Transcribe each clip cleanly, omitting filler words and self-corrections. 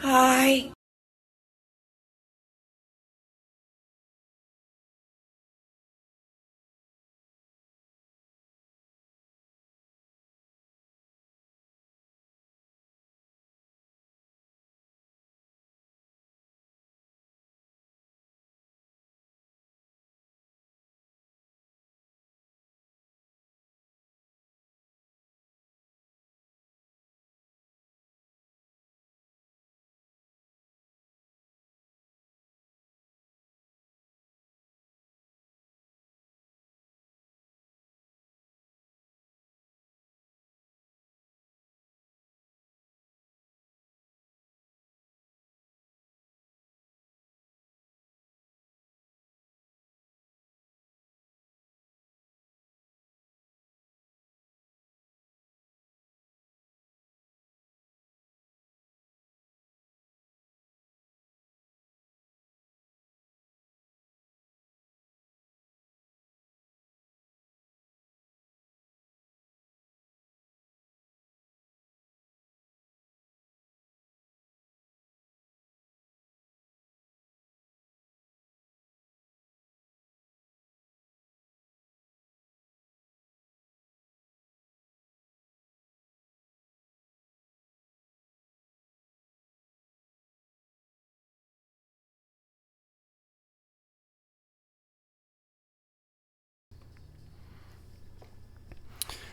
Hi.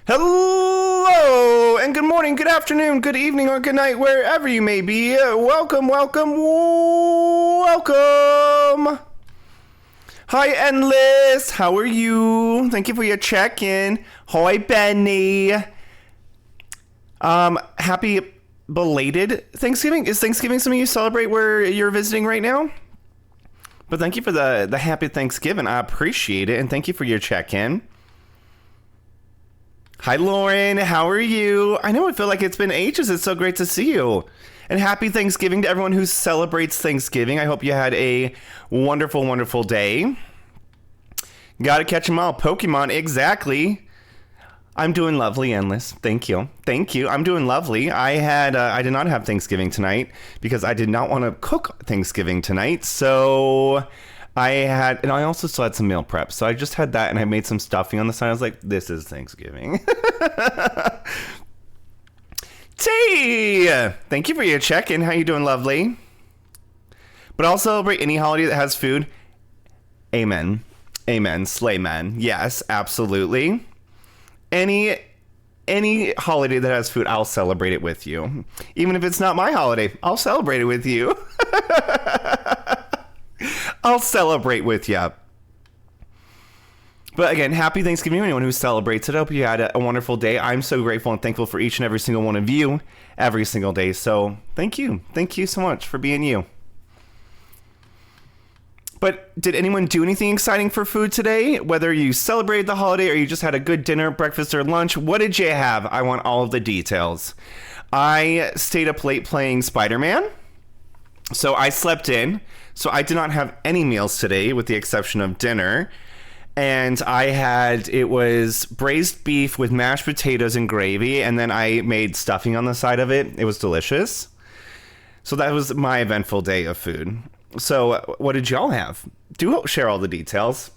Hello, and good morning, good afternoon, good evening, or good night, wherever you may be. Welcome. Hi, Endless. How are you? Thank you for your check-in. Hi, Benny. Happy belated Thanksgiving. Is Thanksgiving something you celebrate where you're visiting right now? But thank you for the happy Thanksgiving. I appreciate it, and thank you for your check-in. Hi, Lauren. How are you? I know I feel like it's been ages. It's so great to see you. And happy Thanksgiving to everyone who celebrates Thanksgiving. I hope you had a wonderful, wonderful day. Gotta catch them all. Pokemon, exactly. I'm doing lovely, Endless. Thank you. Thank you. I'm doing lovely. I did not have Thanksgiving tonight because I did not want to cook Thanksgiving tonight. So and I also still had some meal prep. So I just had that and I made some stuffing on the side. I was like, this is Thanksgiving. T! Thank you for your check-in. How you doing, lovely? But I'll celebrate any holiday that has food. Amen. Amen. Slay man. Yes, absolutely. Any holiday that has food, I'll celebrate it with you. Even if it's not my holiday, I'll celebrate it with you. I'll celebrate with you. But again, happy Thanksgiving to anyone who celebrates it. I hope you had a wonderful day. I'm so grateful and thankful for each and every single one of you every single day. So thank you. Thank you so much for being you. But did anyone do anything exciting for food today? Whether you celebrated the holiday or you just had a good dinner, breakfast, or lunch, what did you have? I want all of the details. I stayed up late playing Spider-Man. So I slept in. So I did not have any meals today with the exception of dinner. And it was braised beef with mashed potatoes and gravy. And then I made stuffing on the side of it. It was delicious. So that was my eventful day of food. So what did y'all have? Do share all the details.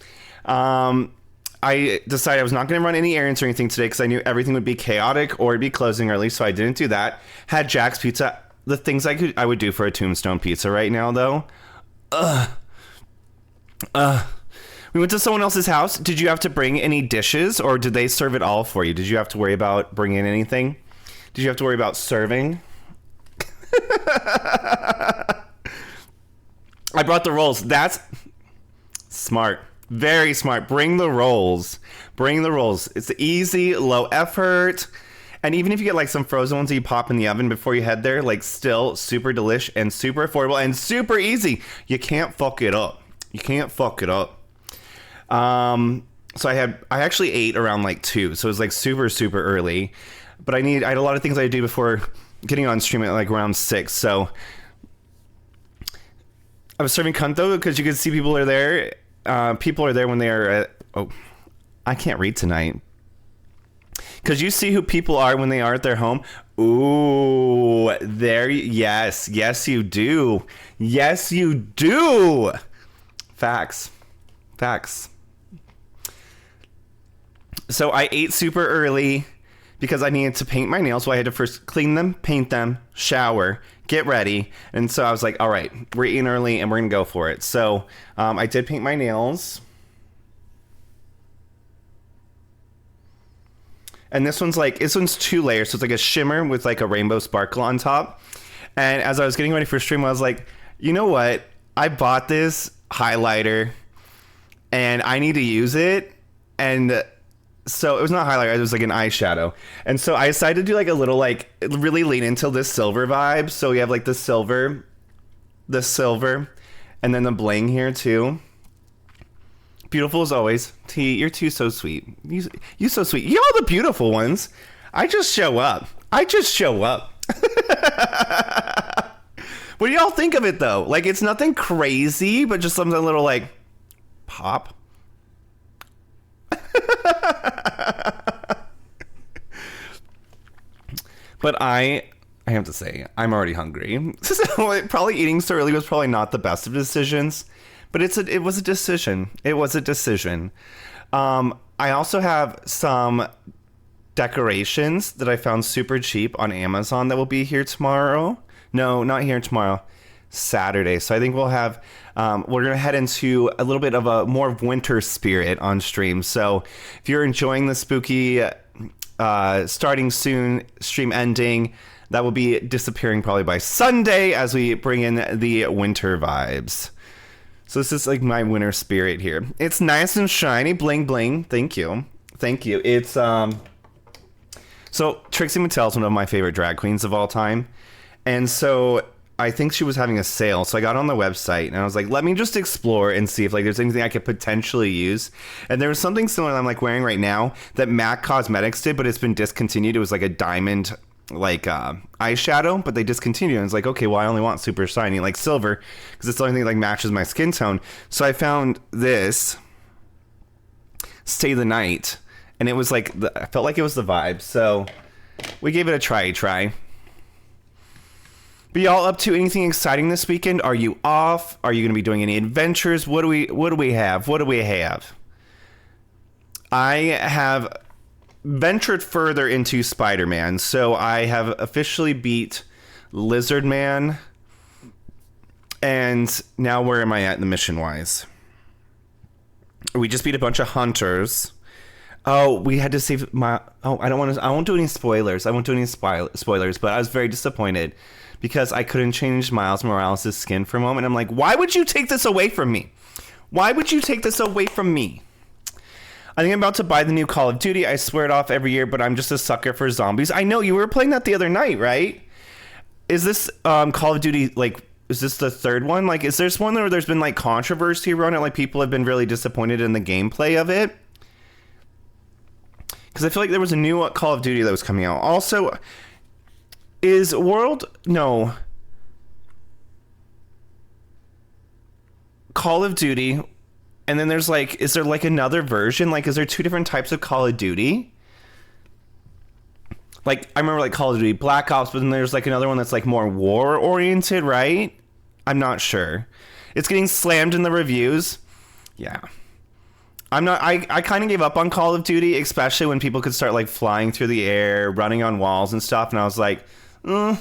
I decided I was not going to run any errands or anything today because I knew everything would be chaotic or it'd be closing early. So I didn't do that. Had Jack's Pizza. The things I would do for a Tombstone pizza right now, though. We went to someone else's house. Did you have to bring any dishes or did they serve it all for you? Did you have to worry about bringing anything? Did you have to worry about serving? I brought the rolls. That's smart. Very smart. Bring the rolls. Bring the rolls. It's easy, low effort. And even if you get like some frozen ones that you pop in the oven before you head there, like still super delish and super affordable and super easy. You can't fuck it up. You can't fuck it up. So I actually ate around like 2. So it was like super, super early. But I had a lot of things I had to do before getting on stream at like around 6. So I was serving Kanto because you could see people are there. People are there when they are I can't read tonight. Because you see who people are when they are at their home. Ooh, yes, you do. Yes, you do. Facts. So I ate super early because I needed to paint my nails. So I had to first clean them, paint them, shower, get ready. And so I was like, all right, we're eating early and we're going to go for it. So I did paint my nails. And this one's 2 layers. So it's like a shimmer with like a rainbow sparkle on top. And as I was getting ready for stream, I was like, you know what? I bought this highlighter and I need to use it. And so it was not highlighter, it was like an eyeshadow. And so I decided to do like a little, like, really lean into this silver vibe. So we have like the silver, and then the bling here too. Beautiful as always. T, you're too so sweet. You so sweet. You're all the beautiful ones. I just show up. What do y'all think of it though? Like, it's nothing crazy, but just something a little like pop. But I have to say, I'm already hungry. So probably eating so early was probably not the best of decisions, but it was a decision. It was a decision. I also have some decorations that I found super cheap on Amazon that will be here tomorrow. No, not here tomorrow. Saturday. So I think we'll have, we're going to head into a little bit of a more winter spirit on stream. So if you're enjoying the spooky, starting soon, stream ending, that will be disappearing probably by Sunday as we bring in the winter vibes. So this is like my winter spirit here. It's nice and shiny, bling bling. Thank you. It's, so Trixie Mattel is one of my favorite drag queens of all time. And so I think she was having a sale. So I got on the website and I was like, let me just explore and see if like there's anything I could potentially use. And there was something similar that I'm like wearing right now that MAC Cosmetics did, but it's been discontinued. It was like a diamond like eyeshadow, but they discontinued. And it's like, okay, well, I only want super shiny, like silver, because it's the only thing that like matches my skin tone. So I found this Stay the Night, and it was like, I felt like it was the vibe. So we gave it a try. Be y'all up to anything exciting this weekend? Are you off? Are you going to be doing any adventures? What do we have? I have ventured further into Spider-Man. So I have officially beat Lizard Man. And now where am I at in the mission-wise? We just beat a bunch of hunters. Oh, we had to save my... Oh, I won't do any spoilers. I won't do any spoilers, but I was very disappointed because I couldn't change Miles Morales' skin for a moment. I'm like, why would you take this away from me? I think I'm about to buy the new Call of Duty. I swear it off every year, but I'm just a sucker for zombies. I know, you were playing that the other night, right? Is this Call of Duty, like, is this the third one? Like, is there one where there's been, like, controversy around it? Like, people have been really disappointed in the gameplay of it? Because I feel like there was a new Call of Duty that was coming out. Also, is Call of Duty, and then there's like, is there like another version? Like, is there 2 different types of Call of Duty? Like, I remember like Call of Duty Black Ops, but then there's like another one that's like more war oriented, right? I'm not sure. It's getting slammed in the reviews. Yeah. I kind of gave up on Call of Duty, especially when people could start like flying through the air, running on walls and stuff. And I was like, there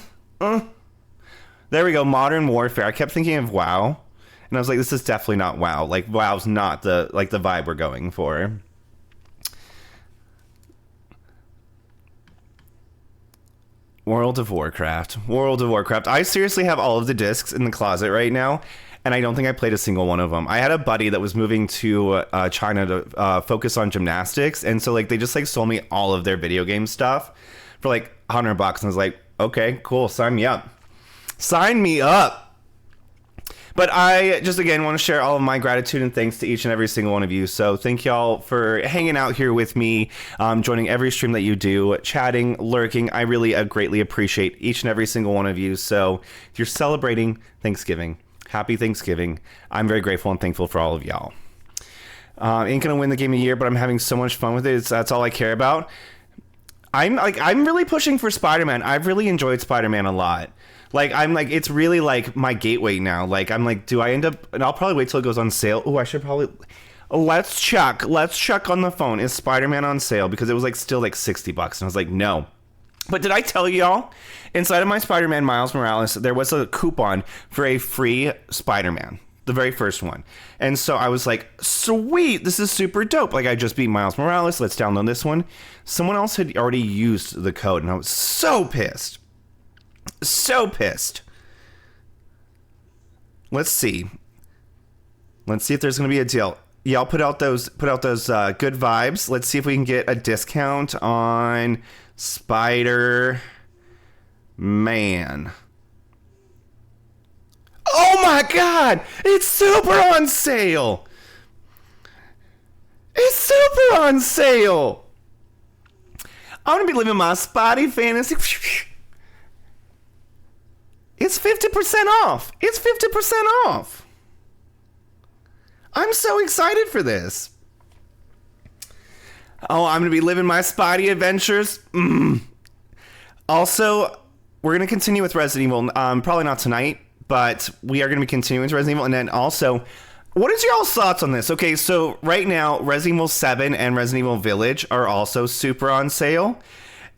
we go. Modern Warfare. I kept thinking of WoW. And I was like, this is definitely not WoW. Like, WoW's not the vibe we're going for. World of Warcraft. I seriously have all of the discs in the closet right now, and I don't think I played a single one of them. I had a buddy that was moving to China to focus on gymnastics, and so like they just like sold me all of their video game stuff for like $100, and I was like, okay, cool, sign me up. But I just, again, want to share all of my gratitude and thanks to each and every single one of you. So thank y'all for hanging out here with me, joining every stream that you do, chatting, lurking. I really greatly appreciate each and every single one of you. So if you're celebrating Thanksgiving, happy Thanksgiving. I'm very grateful and thankful for all of y'all. Ain't going to win the game of the year, but I'm having so much fun with it. That's all I care about. I'm really pushing for Spider-Man. I've really enjoyed Spider-Man a lot. Like, I'm like, it's really like my gateway now. Like, I'm like, do I end up, and I'll probably wait till it goes on sale. Oh, I should probably, let's check on the phone. Is Spider-Man on sale? Because it was like still like $60. And I was like, no. But did I tell y'all, inside of my Spider-Man Miles Morales, there was a coupon for a free Spider-Man. The very first one. And so I was like, sweet, this is super dope. Like, I just beat Miles Morales. Let's download this one. Someone else had already used the code, and I was so pissed. So pissed. Let's see. Let's see if there's going to be a deal. Yeah, I'll put out those good vibes. Let's see if we can get a discount on Spider-Man. Oh my god! It's super on sale! It's super on sale! I'm gonna be living my Spidey fantasy. It's 50% off! It's 50% off! I'm so excited for this. Oh, I'm gonna be living my Spidey adventures. Also, we're gonna continue with Resident Evil. Probably not tonight. But we are going to be continuing with Resident Evil. And then also, what is y'all's thoughts on this? Okay, so right now, Resident Evil 7 and Resident Evil Village are also super on sale.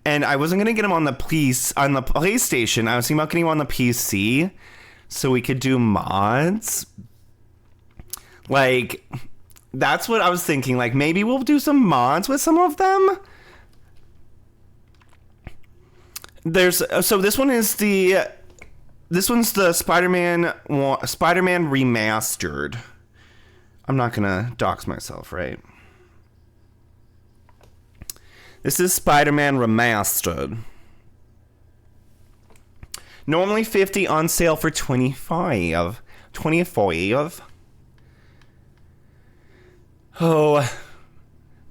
And I wasn't going to get them on the PlayStation. I was thinking about getting them on the PC so we could do mods. Like, that's what I was thinking. Like, maybe we'll do some mods with some of them. So this one's the Spider-Man Remastered. I'm not gonna dox myself, right? This is Spider-Man Remastered. Normally $50, on sale for $25. Oh,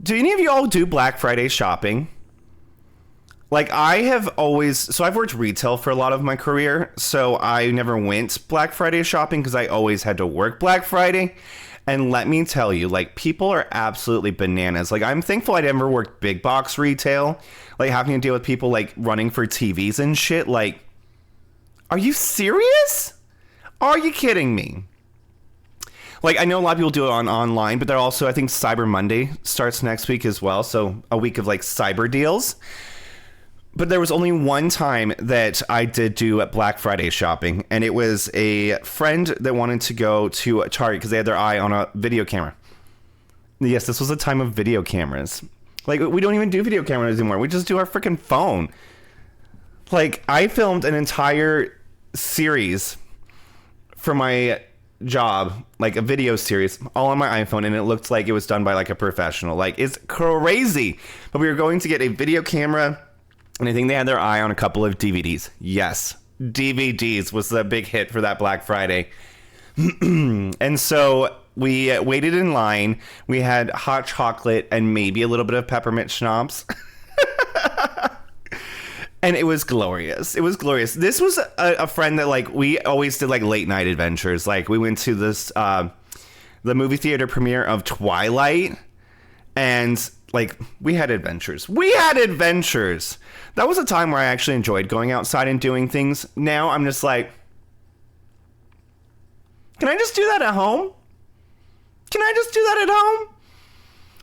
do any of y'all do Black Friday shopping? Like, I have always... So, I've worked retail for a lot of my career, so I never went Black Friday shopping because I always had to work Black Friday. And let me tell you, like, people are absolutely bananas. Like, I'm thankful I never worked big box retail. Like, having to deal with people, like, running for TVs and shit. Like, are you serious? Are you kidding me? Like, I know a lot of people do it online, but they're also... I think Cyber Monday starts next week as well. So, a week of, like, cyber deals. But there was only one time that I did do Black Friday shopping, and it was a friend that wanted to go to Target because they had their eye on a video camera. Yes, this was a time of video cameras. Like, we don't even do video cameras anymore. We just do our freaking phone. Like, I filmed an entire series for my job, like a video series, all on my iPhone, and it looked like it was done by, like, a professional. Like, it's crazy. But we were going to get a video camera... And I think they had their eye on a couple of DVDs. Yes, DVDs was the big hit for that Black Friday. And so we waited in line. We had hot chocolate and maybe a little bit of peppermint schnapps. And it was glorious. It was glorious. This was a friend that, like, we always did, like, late night adventures. Like, we went to this, the movie theater premiere of Twilight. And... like, we had adventures. That was a time where I actually enjoyed going outside and doing things. Now I'm just like, can I just do that at home?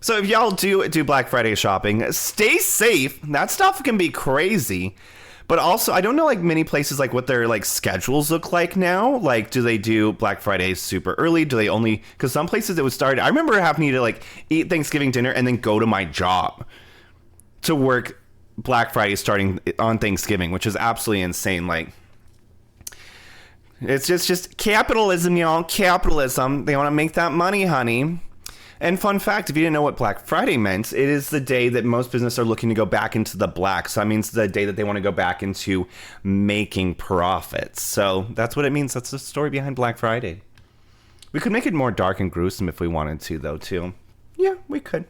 So if y'all do Black Friday shopping, stay safe. That stuff can be crazy. But also, I don't know, like, many places, like, what their, like, schedules look like now. Like, do they do Black Friday super early? Do they only... Because some places it would start... I remember having to, like, eat Thanksgiving dinner and then go to my job to work Black Friday starting on Thanksgiving, which is absolutely insane. Like, it's just capitalism, y'all. Capitalism. They want to make that money, honey. And fun fact, if you didn't know what Black Friday meant, it is the day that most businesses are looking to go back into the black. So that means the day that they want to go back into making profits. So that's what it means. That's the story behind Black Friday. We could make it more dark and gruesome if we wanted to, though, too. Yeah, we could.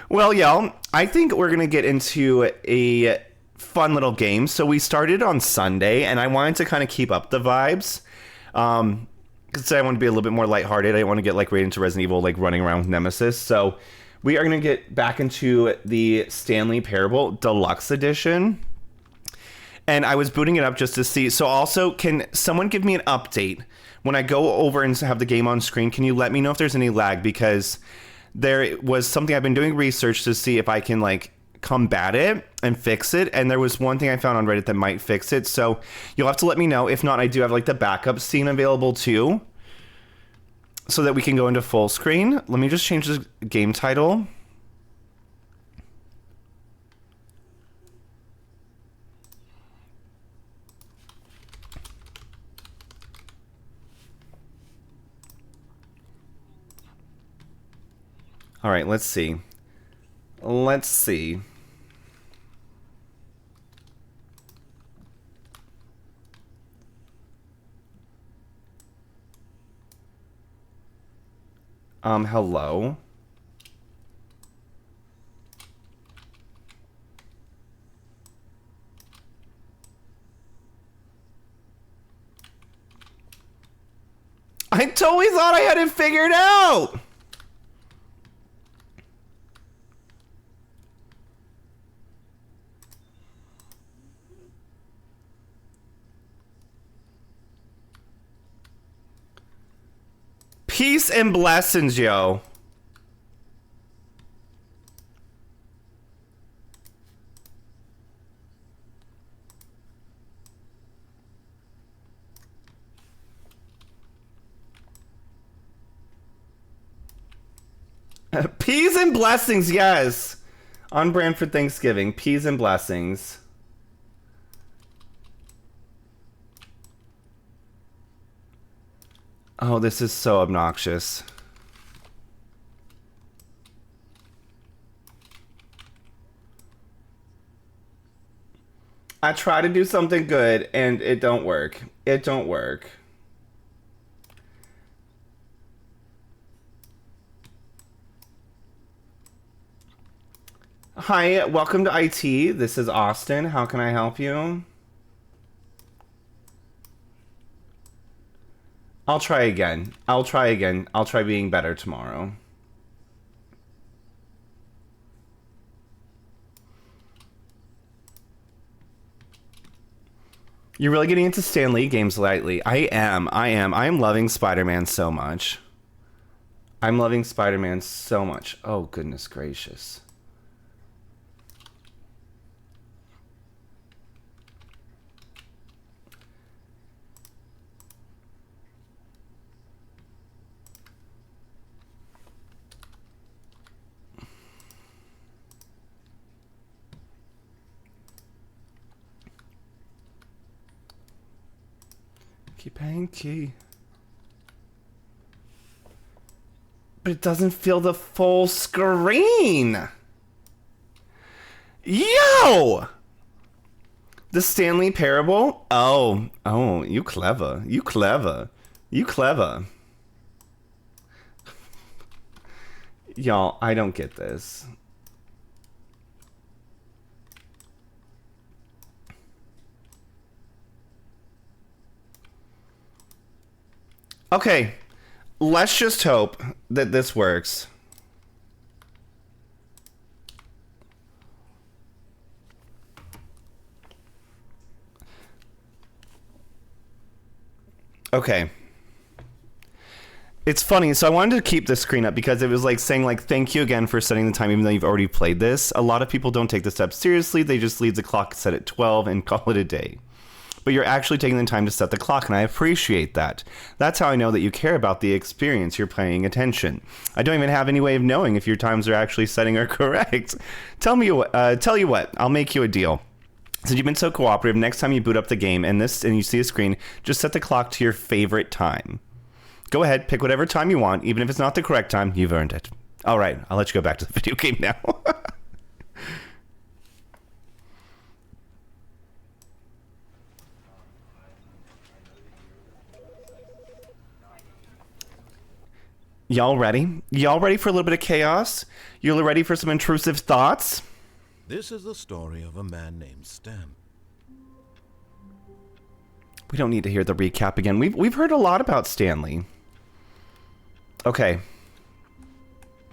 Well, y'all, I think we're going to get into a fun little game. So we started on Sunday, and I wanted to kind of keep up the vibes. Because I want to be a little bit more lighthearted. I didn't want to get, like, right into Resident Evil, like, running around with Nemesis. So We are going to get back into the Stanley Parable Deluxe Edition. And I was booting it up just to see. So also, can someone give me an update? When I go over and have the game on screen, can you let me know if there's any lag? Because there was something I've been doing research to see if I can, like, combat it and fix it. And there was one thing I found on Reddit that might fix it. So you'll have to let me know. If not, I do have, like, the backup scene available, too, so that we can go into full screen. Let me just change the game title. All right, let's see. Let's see. Hello. I totally thought I had it figured out. Peace and blessings, yo. Peas and blessings, yes. On brand for Thanksgiving. Peas and blessings. Oh, this is so obnoxious. I try to do something good and it don't work. It don't work. Hi, welcome to IT. This is Austin. How can I help you? I'll try again. I'll try again. I'll try being better tomorrow. You're really getting into Stan Lee games lately. I am. I am loving Spider-Man so much. I'm loving Spider-Man so much. Oh, goodness gracious. Hanky. But it doesn't fill the full screen. Yo! The Stanley Parable? Oh, you clever. You clever. You clever. Y'all, I don't get this. Okay, let's just hope that this works. Okay. It's funny, so I wanted to keep this screen up because it was like saying like thank you again for setting the time even though you've already played this. A lot of people don't take the step seriously. They just leave the clock set at 12 and call it a day. But you're actually taking the time to set the clock, and I appreciate that. That's how I know that you care about the experience. You're paying attention. I don't even have any way of knowing if your times are actually setting are correct. Tell you what, I'll make you a deal. Since you've been so cooperative, next time you boot up the game and you see a screen, just set the clock to your favorite time. Go ahead, pick whatever time you want. Even if it's not the correct time, you've earned it. All right, I'll let you go back to the video game now. Y'all ready? Y'all ready for a little bit of chaos? You ready for some intrusive thoughts? This is the story of a man named Stan. We don't need to hear the recap again. We've heard a lot about Stanley. Okay.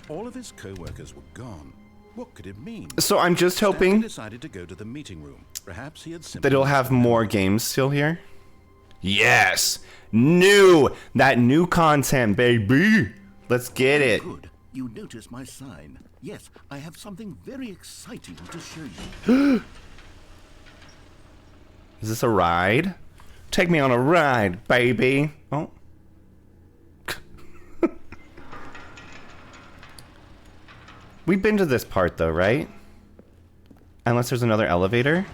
All of his co-workers were gone. What could it mean? So I'm just Stanley hoping decided to go to the meeting room. Perhaps he had that simply it'll have more games still here. Yes! That new content, baby! Let's get it. Good. You notice my sign. Yes, I have something very exciting to show you. Is this a ride? Take me on a ride, baby. Oh. We've been to this part though, right? Unless there's another elevator.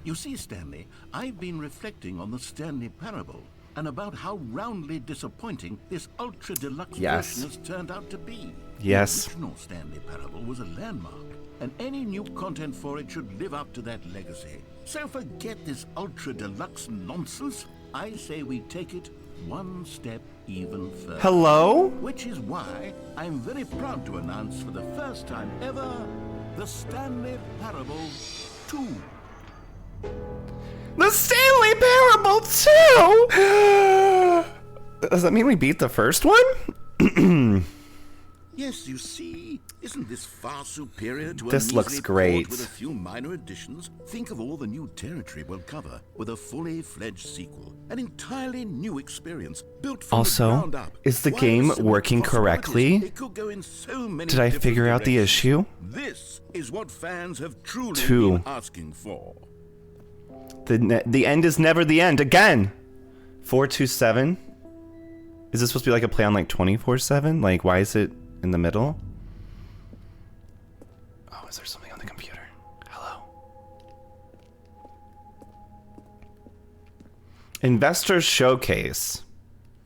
You see, Stanley, I've been reflecting on the Stanley Parable and about how roundly disappointing this ultra deluxe Yes. version has turned out to be. Yes. The original Stanley Parable was a landmark, and any new content for it should live up to that legacy. So forget this ultra deluxe nonsense. I say we take it one step even further. Hello? Which is why I'm very proud to announce for the first time ever the Stanley Parable 2. The Stanley Parable 2! Does that mean we beat the first one? Yes, you see, isn't this far superior to This a looks measly great. port with a few minor additions? Think of all the new territory we'll cover with a fully fledged sequel, an entirely new experience built from Also, the ground up. is the While game the simple working possibilities, correctly? it could go in so many Did I different figure out the directions. issue? This is what fans have truly 2. been asking for. The end is never the end. Again! 427? Is this supposed to be like a play on like 24/7? Like, why is it in the middle? Oh, is there something on the computer? Hello. Investors Showcase.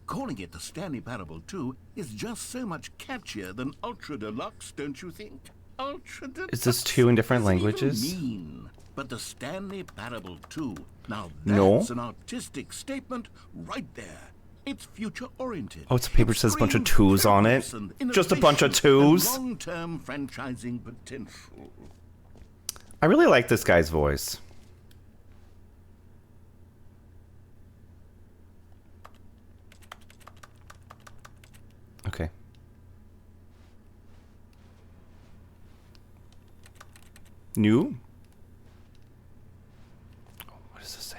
Calling it the Stanley Parable 2 is just so much catchier than Ultra Deluxe, don't you think? Ultra Deluxe. Is this 2 in different doesn't even languages? mean. But the Stanley Parable 2, now No. that's an artistic statement right there. It's future-oriented. Oh, it's a paper that says a bunch of Screams 2s on it. progress and Just a bunch of innovation and 2s. long-term franchising potential. I really like this guy's voice. Okay. New? Oh, what does this say?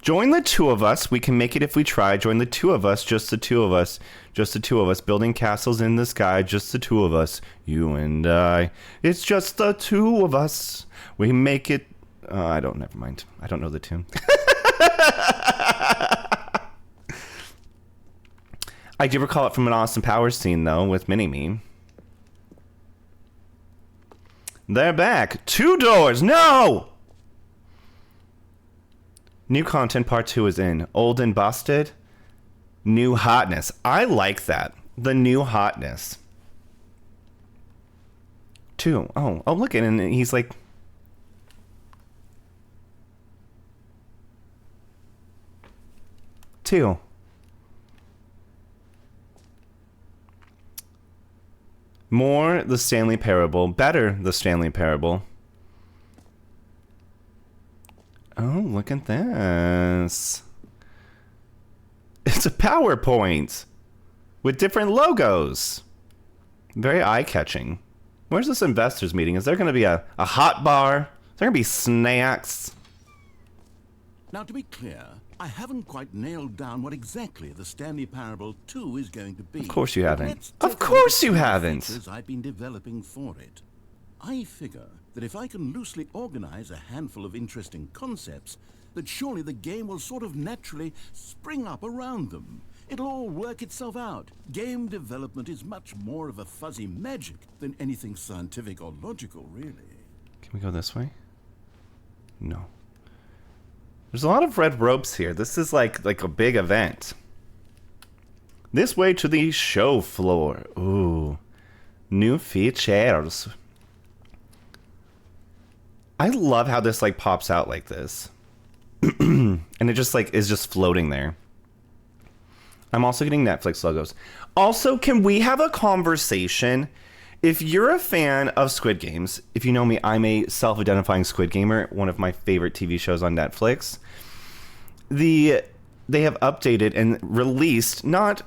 Join the 2 of us. We can make it if we try. Join the 2 of us. Just the 2 of us. Just the 2 of us. Building castles in the sky. Just the 2 of us. You and I. It's just the 2 of us. We make it. Never mind. I don't know the tune. I do recall it from an Austin Powers scene, though, with Mini-Me. They're back. 2 doors. No! New content part 2 is in. Old and busted. New hotness. I like that. The new hotness. 2. Oh, look at him. He's like... Two. More the Stanley Parable. Better the Stanley Parable. Oh, look at this. It's a PowerPoint with different logos. Very eye-catching. Where's this investors meeting? Is there going to be a hot bar? Is there going to be snacks? Now, to be clear, I haven't quite nailed down what exactly the Stanley Parable 2 is going to be. Of course you But haven't. let's Of take a look course at you some of the haven't. features I've been developing for it. I figure that if I can loosely organize a handful of interesting concepts, that surely the game will sort of naturally spring up around them. It'll all work itself out. Game development is much more of a fuzzy magic than anything scientific or logical, really. Can we go this way? No. There's a lot of red ropes here. This is like a big event. This way to the show floor. Ooh. New features. I love how this like pops out like this. And it just like is just floating there. I'm also getting Netflix logos. Also, can we have a conversation? If you're a fan of Squid Games, if you know me, I'm a self-identifying Squid Gamer, one of my favorite TV shows on Netflix. They have updated and released, not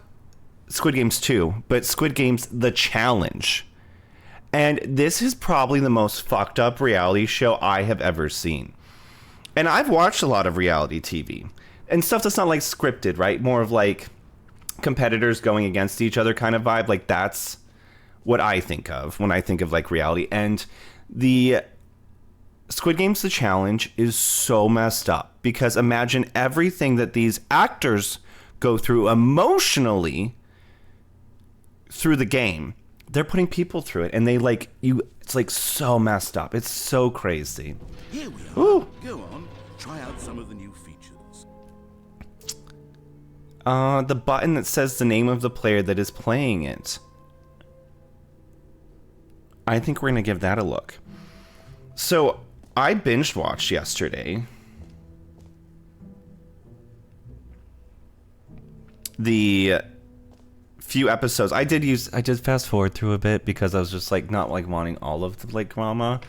Squid Games 2, but Squid Games The Challenge. And this is probably the most fucked up reality show I have ever seen. And I've watched a lot of reality TV and stuff that's not like scripted, right? More of like competitors going against each other kind of vibe. Like that's what I think of when I think of like reality. And the Squid Games The Challenge is so messed up because imagine everything that these actors go through emotionally through the game. They're putting people through it, and they like you. It's like so messed up. It's so crazy. Here we are. Ooh. Go on, try out some of the new features. The button that says the name of the player that is playing it. I think we're gonna give that a look. So I binge watched yesterday the few episodes. I did fast forward through a bit because I was just like not like wanting all of the like drama.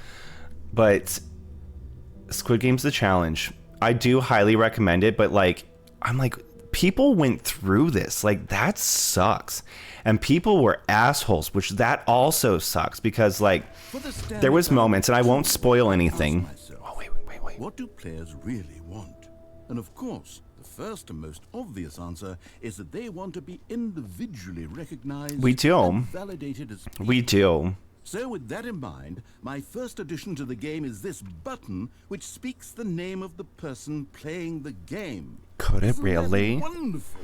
But Squid Games The Challenge, I do highly recommend it, but like I'm like people went through this. Like that sucks. And people were assholes, which that also sucks because like there was moments, and I won't spoil anything. Oh, wait. What do players really want? And of course, the first and most obvious answer is that they want to be individually recognized We do. and validated as people. We do. So with that in mind, my first addition to the game is this button which speaks the name of the person playing the game. Could it Isn't that really? wonderful?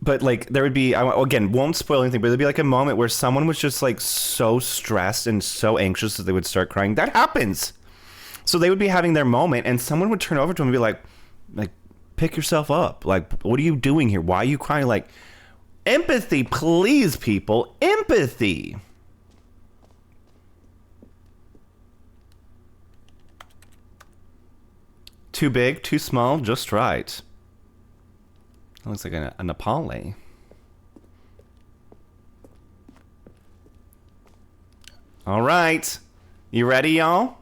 But like there would be, again, won't spoil anything, but there'd be like a moment where someone was just like so stressed and so anxious that they would start crying. That happens. So they would be having their moment, and someone would turn over to them and be like, pick yourself up. Like, what are you doing here? Why are you crying? Like, empathy, please, people. Empathy. Too big, too small, just right. That looks like a Nepali. All right. You ready, y'all?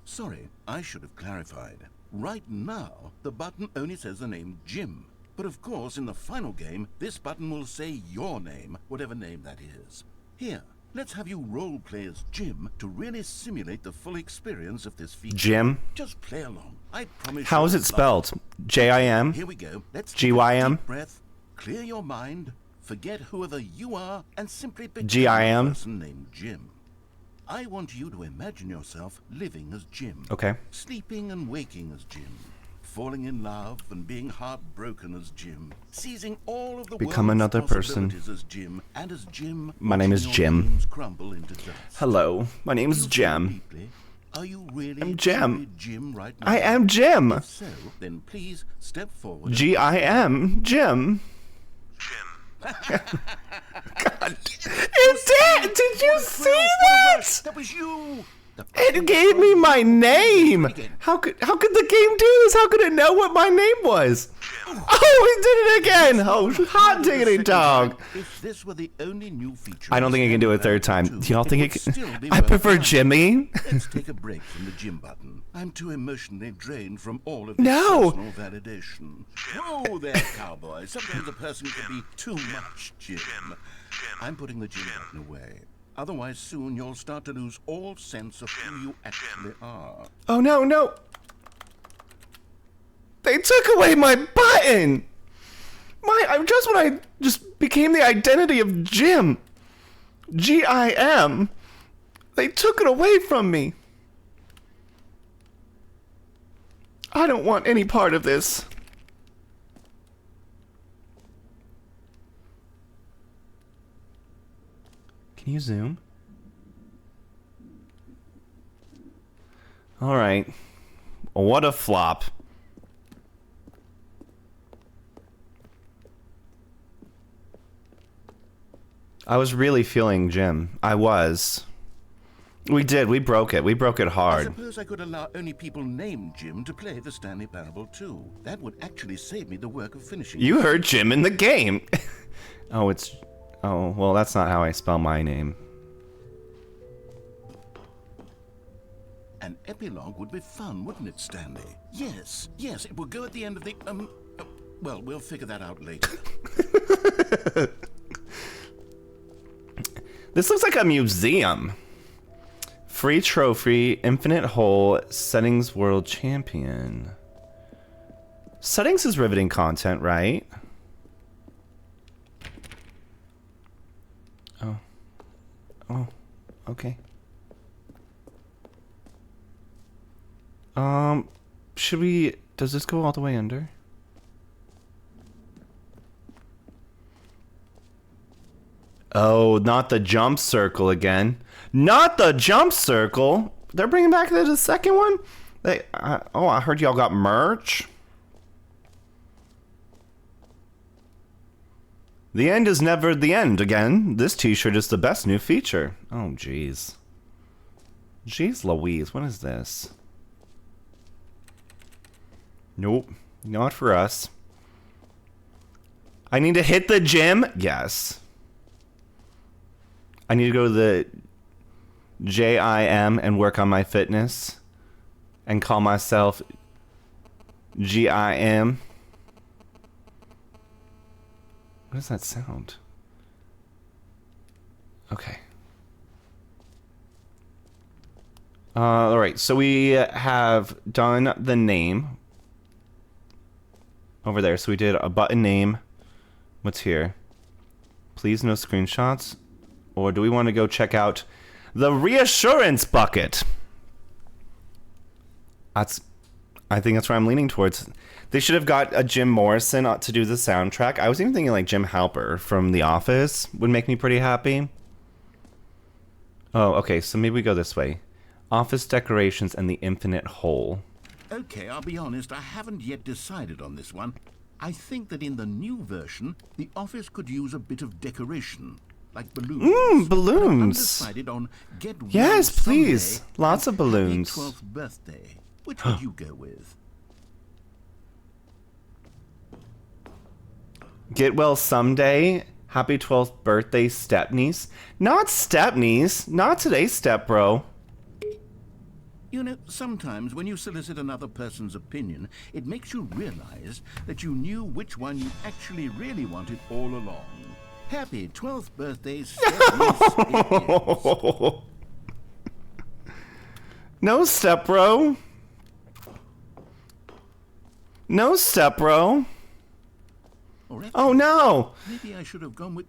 Sorry, I should have clarified. Right now, the button only says the name Jim. But of course, in the final game, this button will say your name, whatever name that is. Here, let's have you role play as Jim to really simulate the full experience of this feature. Jim? Just play along. I promise. How is you'll it love spelled? J-I-M? Here we go. Let's take G-Y-M? a deep breath, clear your mind, forget whoever you are, and simply become G-I-M? a person named Jim. I want you to imagine yourself living as Jim. Okay. Sleeping and waking as Jim. Falling in love and being heartbroken as Jim. Seizing all of the Become world's another person. possibilities as Jim. And as Jim, My name is watching your Jim. dreams crumble into dust. Hello, my name is You Jim. feel deeply. Are you really I'm Jim. truly Jim right now? I am Jim. If so, then please step forward. G-I-M. Jim. God. It did! Did you see that? That was you! It gave me my name! How could the game do this? How could it know what my name was? Oh, it did it again! Oh, hot diggity dog! If this were the only new feature, I don't think I can do it a third time. Do y'all think it it would can? still be I prefer worthwhile. Jimmy. Let's take a break from the Jim button. I'm too emotionally drained from all of this No. personal validation. Whoa there, cowboy. Sometimes a person can be too much Jim. I'm putting the Jim button away. Otherwise, soon you'll start to lose all sense of who you actually are. Oh no. They took away my button! Just when I just became the identity of Jim. G-I-M. They took it away from me. I don't want any part of this. Can you zoom? All right. What a flop. I was really feeling Jim. I was. We did. We broke it. We broke it I hard. suppose I could allow only people named Jim to play the Stanley Parable 2. That would actually save me the work of finishing. You heard Jim in the game. Oh, well, that's not how I spell my name. An epilogue would be fun, wouldn't it, Stanley? Yes, it will go at the end of the, well, we'll figure that out later. This looks like a museum. Free trophy, infinite hole, settings world champion. Settings is riveting content, right? Oh, okay. Should we, does this go all the way under? Oh, not the jump circle again. Not the jump circle. They're bringing back the second one? I heard y'all got merch. The end is never the end again. This t-shirt is the best new feature. Oh, jeez. Jeez Louise, what is this? Nope, not for us. I need to hit the gym? Yes. I need to go to the JIM and work on my fitness and call myself GIM. What does that sound? Okay. All right, so we have done the name over there. So we did a button name. What's here? Please no screenshots. Or do we want to go check out the reassurance bucket? I think that's where I'm leaning towards. They should have got a Jim Morrison to do the soundtrack. I was even thinking like Jim Halper from The Office would make me pretty happy. Oh, okay, so maybe we go this way. Office decorations and the infinite hole. Okay, I'll be honest, I haven't yet decided on this one. I think that in the new version, the office could use a bit of decoration, like balloons. Balloons. But I'm undecided on get well Yes, please. someday Lots of and happy balloons. 12th birthday. Which would you go with? Get well someday. Happy 12th birthday, Stepniece. Not Stepniece. Not today, step bro. You know, sometimes when you solicit another person's opinion, it makes you realize that you knew which one you actually really wanted all along. Happy 12th birthday, Stepniece. No, step bro. No, step bro. Oh no! Maybe I should have gone with...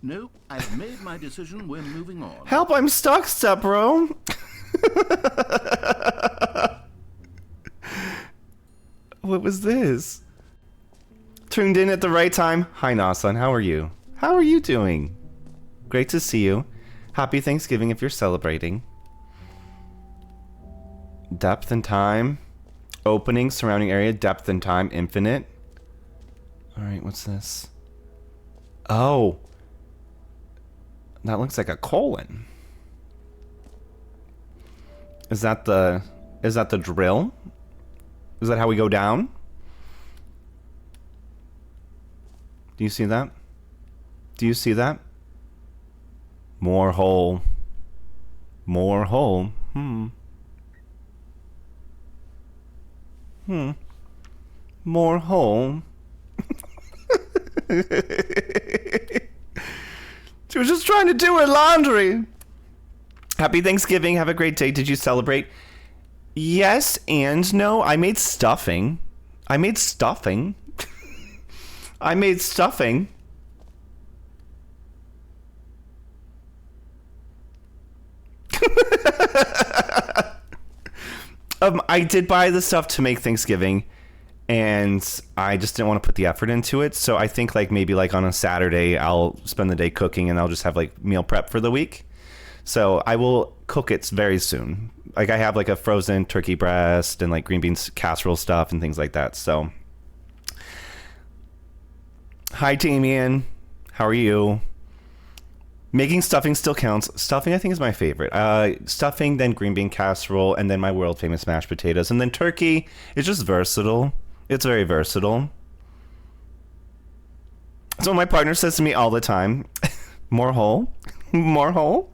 No, I've made my decision. We're moving on. Help, I'm stuck, step bro. What was this? Tuned in at the right time. Hi, Nasan. How are you? How are you doing? Great to see you. Happy Thanksgiving if you're celebrating. Depth and time. Opening, surrounding area, depth and time, infinite. Alright, what's this? Oh. That looks like a colon. Is that the drill? Is that how we go down? Do you see that? Do you see that? More hole. More hole. More hole. She was just trying to do her laundry. Happy Thanksgiving. Have a great day. Did you celebrate? Yes and no. I made stuffing. I made stuffing. I made stuffing. I did buy the stuff to make Thanksgiving, and I just didn't want to put the effort into it. So I think like maybe like on a Saturday, I'll spend the day cooking, and I'll just have like meal prep for the week. So I will cook it very soon. Like I have like a frozen turkey breast and like green beans casserole stuff and things like that. So hi, Damien. How are you? Making stuffing still counts. Stuffing, I think, is my favorite. Stuffing, then green bean casserole, and then my world famous mashed potatoes. And then turkey is just versatile. It's very versatile. So my partner says to me all the time, more hole, more hole.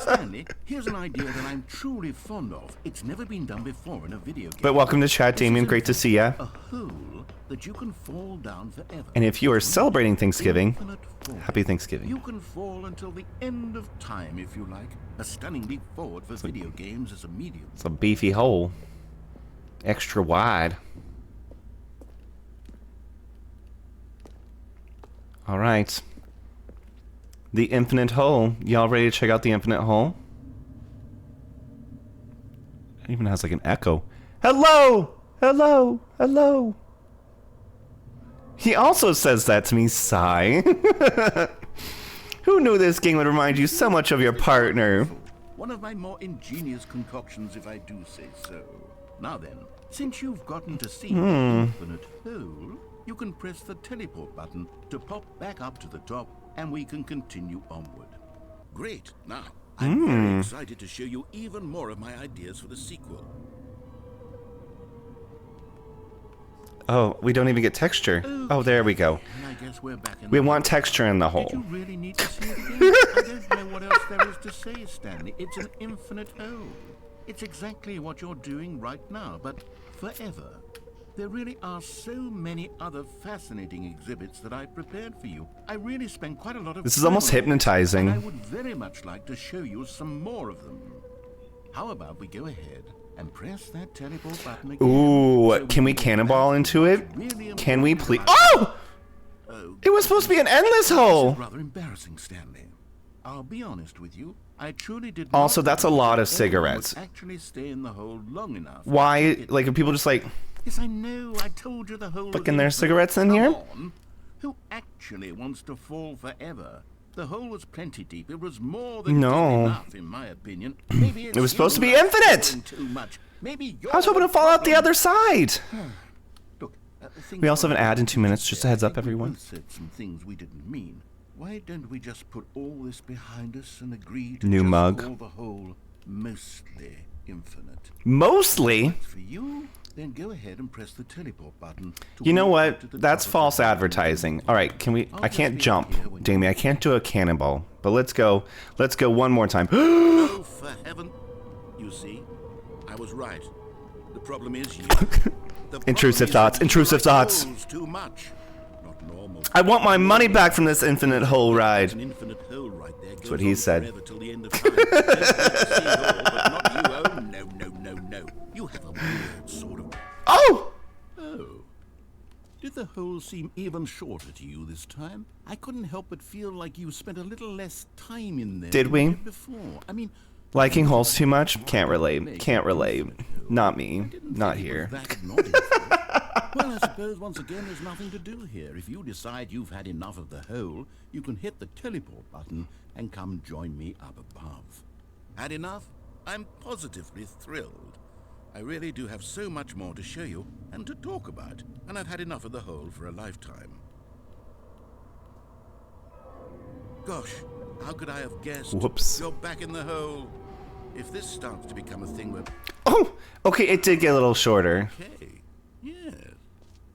Stanley, here's an idea that I'm truly fond of. It's never been done before in a video game. But welcome to chat, This is Damien. in Great to fact see ya. A hole that you can fall down forever. And if you are celebrating Thanksgiving, Infinite fall. happy Thanksgiving. You can fall until the end of time, if you like. A stunning leap forward for video games as a medium. It's a beefy hole. Extra wide. Alright. The infinite hole. Y'all ready to check out the infinite hole? It even has like an echo. Hello! Hello! Hello! He also says that to me, sigh. Who knew this game would remind you so much of your partner? One of my more ingenious concoctions, if I do say so. Now then, since you've gotten to see the infinite hole, you can press the teleport button to pop back up to the top, and we can continue onward. Great. Now, I'm very excited to show you even more of my ideas for the sequel. Oh, we don't even get texture. Oh, there we go. And I guess we're back in We the want texture in the Did hole. you really need to see it again? I don't know what else there is to say, Stanley. It's an infinite hole. It's exactly what you're doing right now, but forever. There really are so many other fascinating exhibits that I prepared for you. I really spent quite a lot of This is time almost on it, hypnotizing. and I would very much like to show you some more of them. How about we go ahead and press that teleport button again? Ooh, so can we can cannonball into it? really Can we please? important Oh! Oh, It was supposed to be an endless this hole! is rather embarrassing, Stanley. I'll be honest with you. I truly did Also, not that's a think lot that of anyone cigarettes. would actually stay in the hole long enough. Why? Like, are people just like, Yes, I know. I told you the hole. Fucking was their infinite. cigarettes in Come here? on. Who actually wants to fall forever? The hole was plenty deep. It was more than No. deep enough, in my opinion. Maybe it's It was supposed to you be that's infinite! falling Too much. Maybe you're I was hoping to fall out the other side! Look, the thing We also have an is, ad in 2 minutes, just a heads I up, think we everyone. both said some things we didn't mean. Why don't we just put all this behind us and agree to New just mug. call the whole mostly infinite? Mostly? For you, then go ahead and press the teleport button. To You know walk what? up to the That's top of false the building. advertising. Alright, can we... I'll I just can't be jump, here when Damien. I you're can't do a cannonball. But let's go. Let's go one more time. Oh, for heaven! You see, I was right. The problem is you. The Intrusive problem thoughts, is you intrusive like thoughts. holes too much. Not normal. I want my money back from this infinite hole There's ride. an infinite hole right there. Goes what he on said. forever till the end of time. Don't let us see it all, but not you. Oh, no, no, no, no. You have a weird sort of... Oh! Oh. Did the hole seem even shorter to you this time? I couldn't help but feel like you spent a little less time in there Did than we? you did before. I mean, Liking holes too much? Can't relate. Can't relate. Not me. didn't Not think it here. was that not infinite. Well, I suppose once again there's nothing to do here. If you decide you've had enough of the hole, you can hit the teleport button and come join me up above. Had enough? I'm positively thrilled. I really do have so much more to show you and to talk about, and I've had enough of the hole for a lifetime. Gosh, how could I have guessed? Whoops. You're back in the hole. If this starts to become a thing where... Oh! Okay, it did get a little shorter. Okay, yes.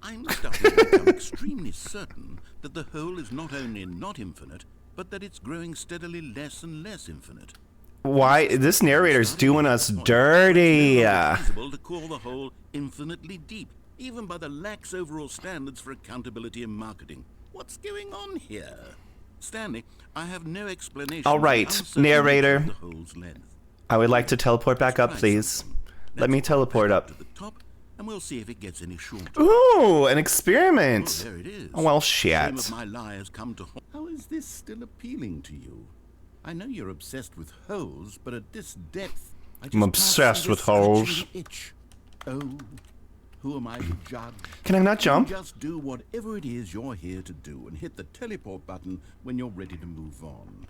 I'm starting to become extremely certain that the hole is not only not infinite, but that it's growing steadily less and less infinite. Why? This narrator's doing us dirty. It's feasible to call the hole infinitely deep, even by the lax overall standards for accountability and marketing. What's going on here? Stanley, I have no explanation. All for the right, uncertainty narrator. of the hole's length. I would like to teleport back up, Try please. something. Let me Let's teleport back up. to the top, and we'll see if it gets any shorter. Ooh, an Oh, experiment. there it is. Oh, well, Shame shit. of my lie has come to haunt. How is this still appealing to you? I know you're obsessed with holes, but at this depth, I just I'm can't obsessed see with this holes. scratching itch. Oh, who am I to judge? Can I not You jump? just do whatever it is you're here to do, and hit the teleport button when you're ready to move on.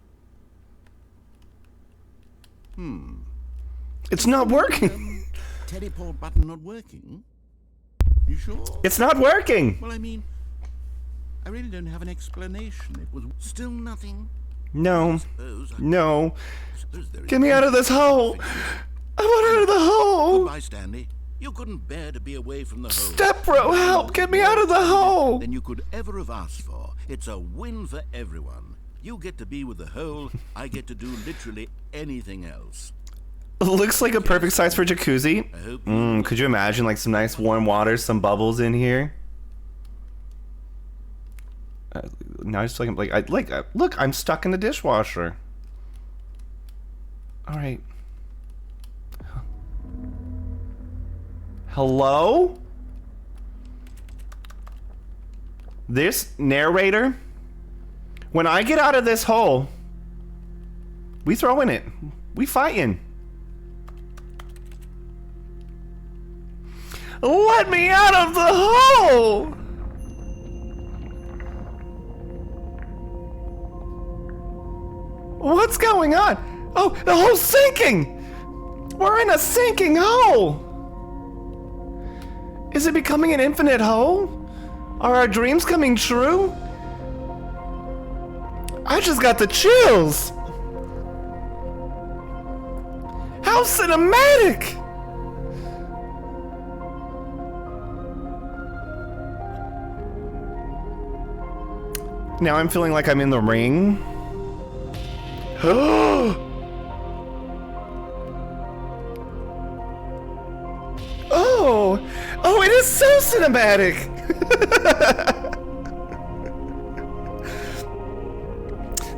It's not working. Teleport button not working? You sure? It's not working. Well, I mean, I really don't have an explanation. It was still nothing. No. Suppose No. there is Get me out of this hole. I want out of the hole. Goodbye, Stanley. You couldn't bear to be away from the hole. Step bro, help. Get me out of the hole. Than you could ever have asked for. It's a win for everyone. You get to be with the hole, I get to do literally anything else. Looks like a perfect size for jacuzzi. I hope you Could you imagine like some nice warm water, some bubbles in here? Now I just look, I'm stuck in the dishwasher. All right. Hello? This narrator? When I get out of this hole, we throwing it. We fighting. Let me out of the hole! What's going on? Oh, the hole's sinking! We're in a sinking hole! Is it becoming an infinite hole? Are our dreams coming true? I just got the chills! How cinematic! Now I'm feeling like I'm in the ring. Oh, it is so cinematic.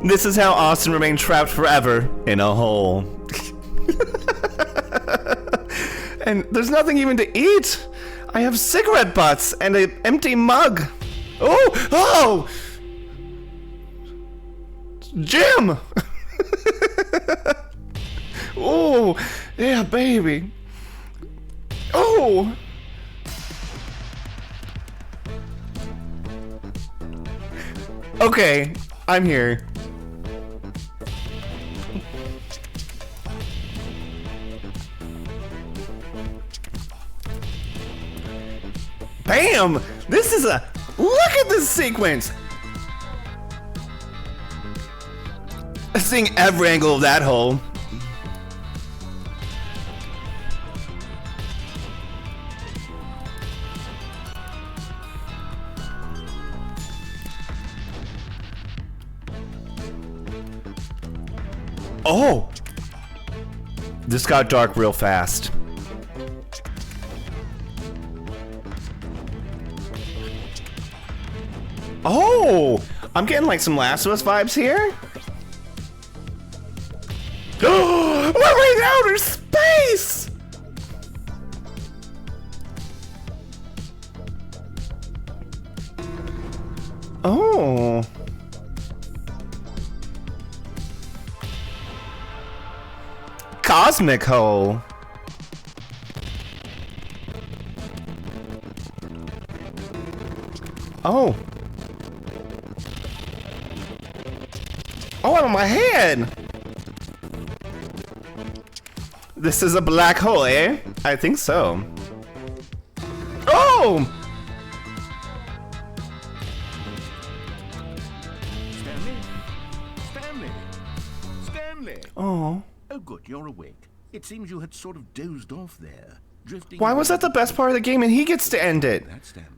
This is how Austin remained trapped forever in a hole. And there's nothing even to eat. I have cigarette butts and an empty mug. Oh! Jim! Oh, yeah, baby. Oh! Okay, I'm here. Bam! This is a... Look at this sequence! Seeing every angle of that hole. Oh! This got dark real fast. Oh! I'm getting like some Last of Us vibes here. Oh, we're in outer space! Oh. Cosmic hole. Oh. Oh, I'm on my head. This is a black hole, eh? I think so. Oh! Stanley! Oh. Oh, good, you're awake. It seems you had sort of dozed off there, drifting... Why was that the best part of the game and he gets to end it? That's Stanley.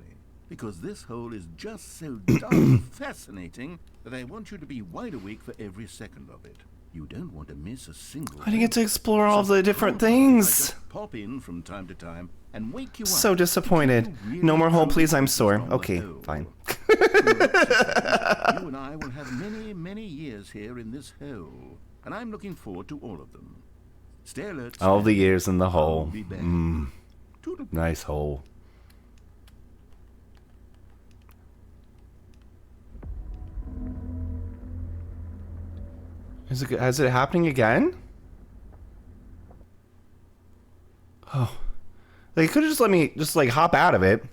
Because this hole is just so darn fascinating that I want you to be wide awake for every second of it. You don't want to miss a single... I didn't get to explore all So the different I things. just pop in from time to time and wake you up. So disappointed. No more hole, please. I'm sore. Okay, fine. You and I will have many, many years here in this hole, and I'm looking forward to all of them. Stay alert. All the years in the I'll hole. be back. Toodle- Nice hole. Is it happening again? Oh. They could have just let me just like hop out of it.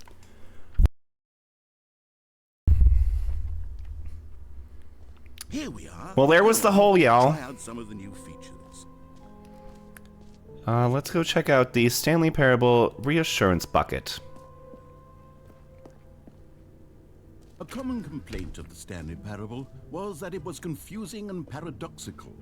Here we are. Well, there was the hole, y'all. Try out some of the new features. Let's go check out the Stanley Parable Reassurance Bucket. A common complaint of the Stanley Parable was that it was confusing and paradoxical,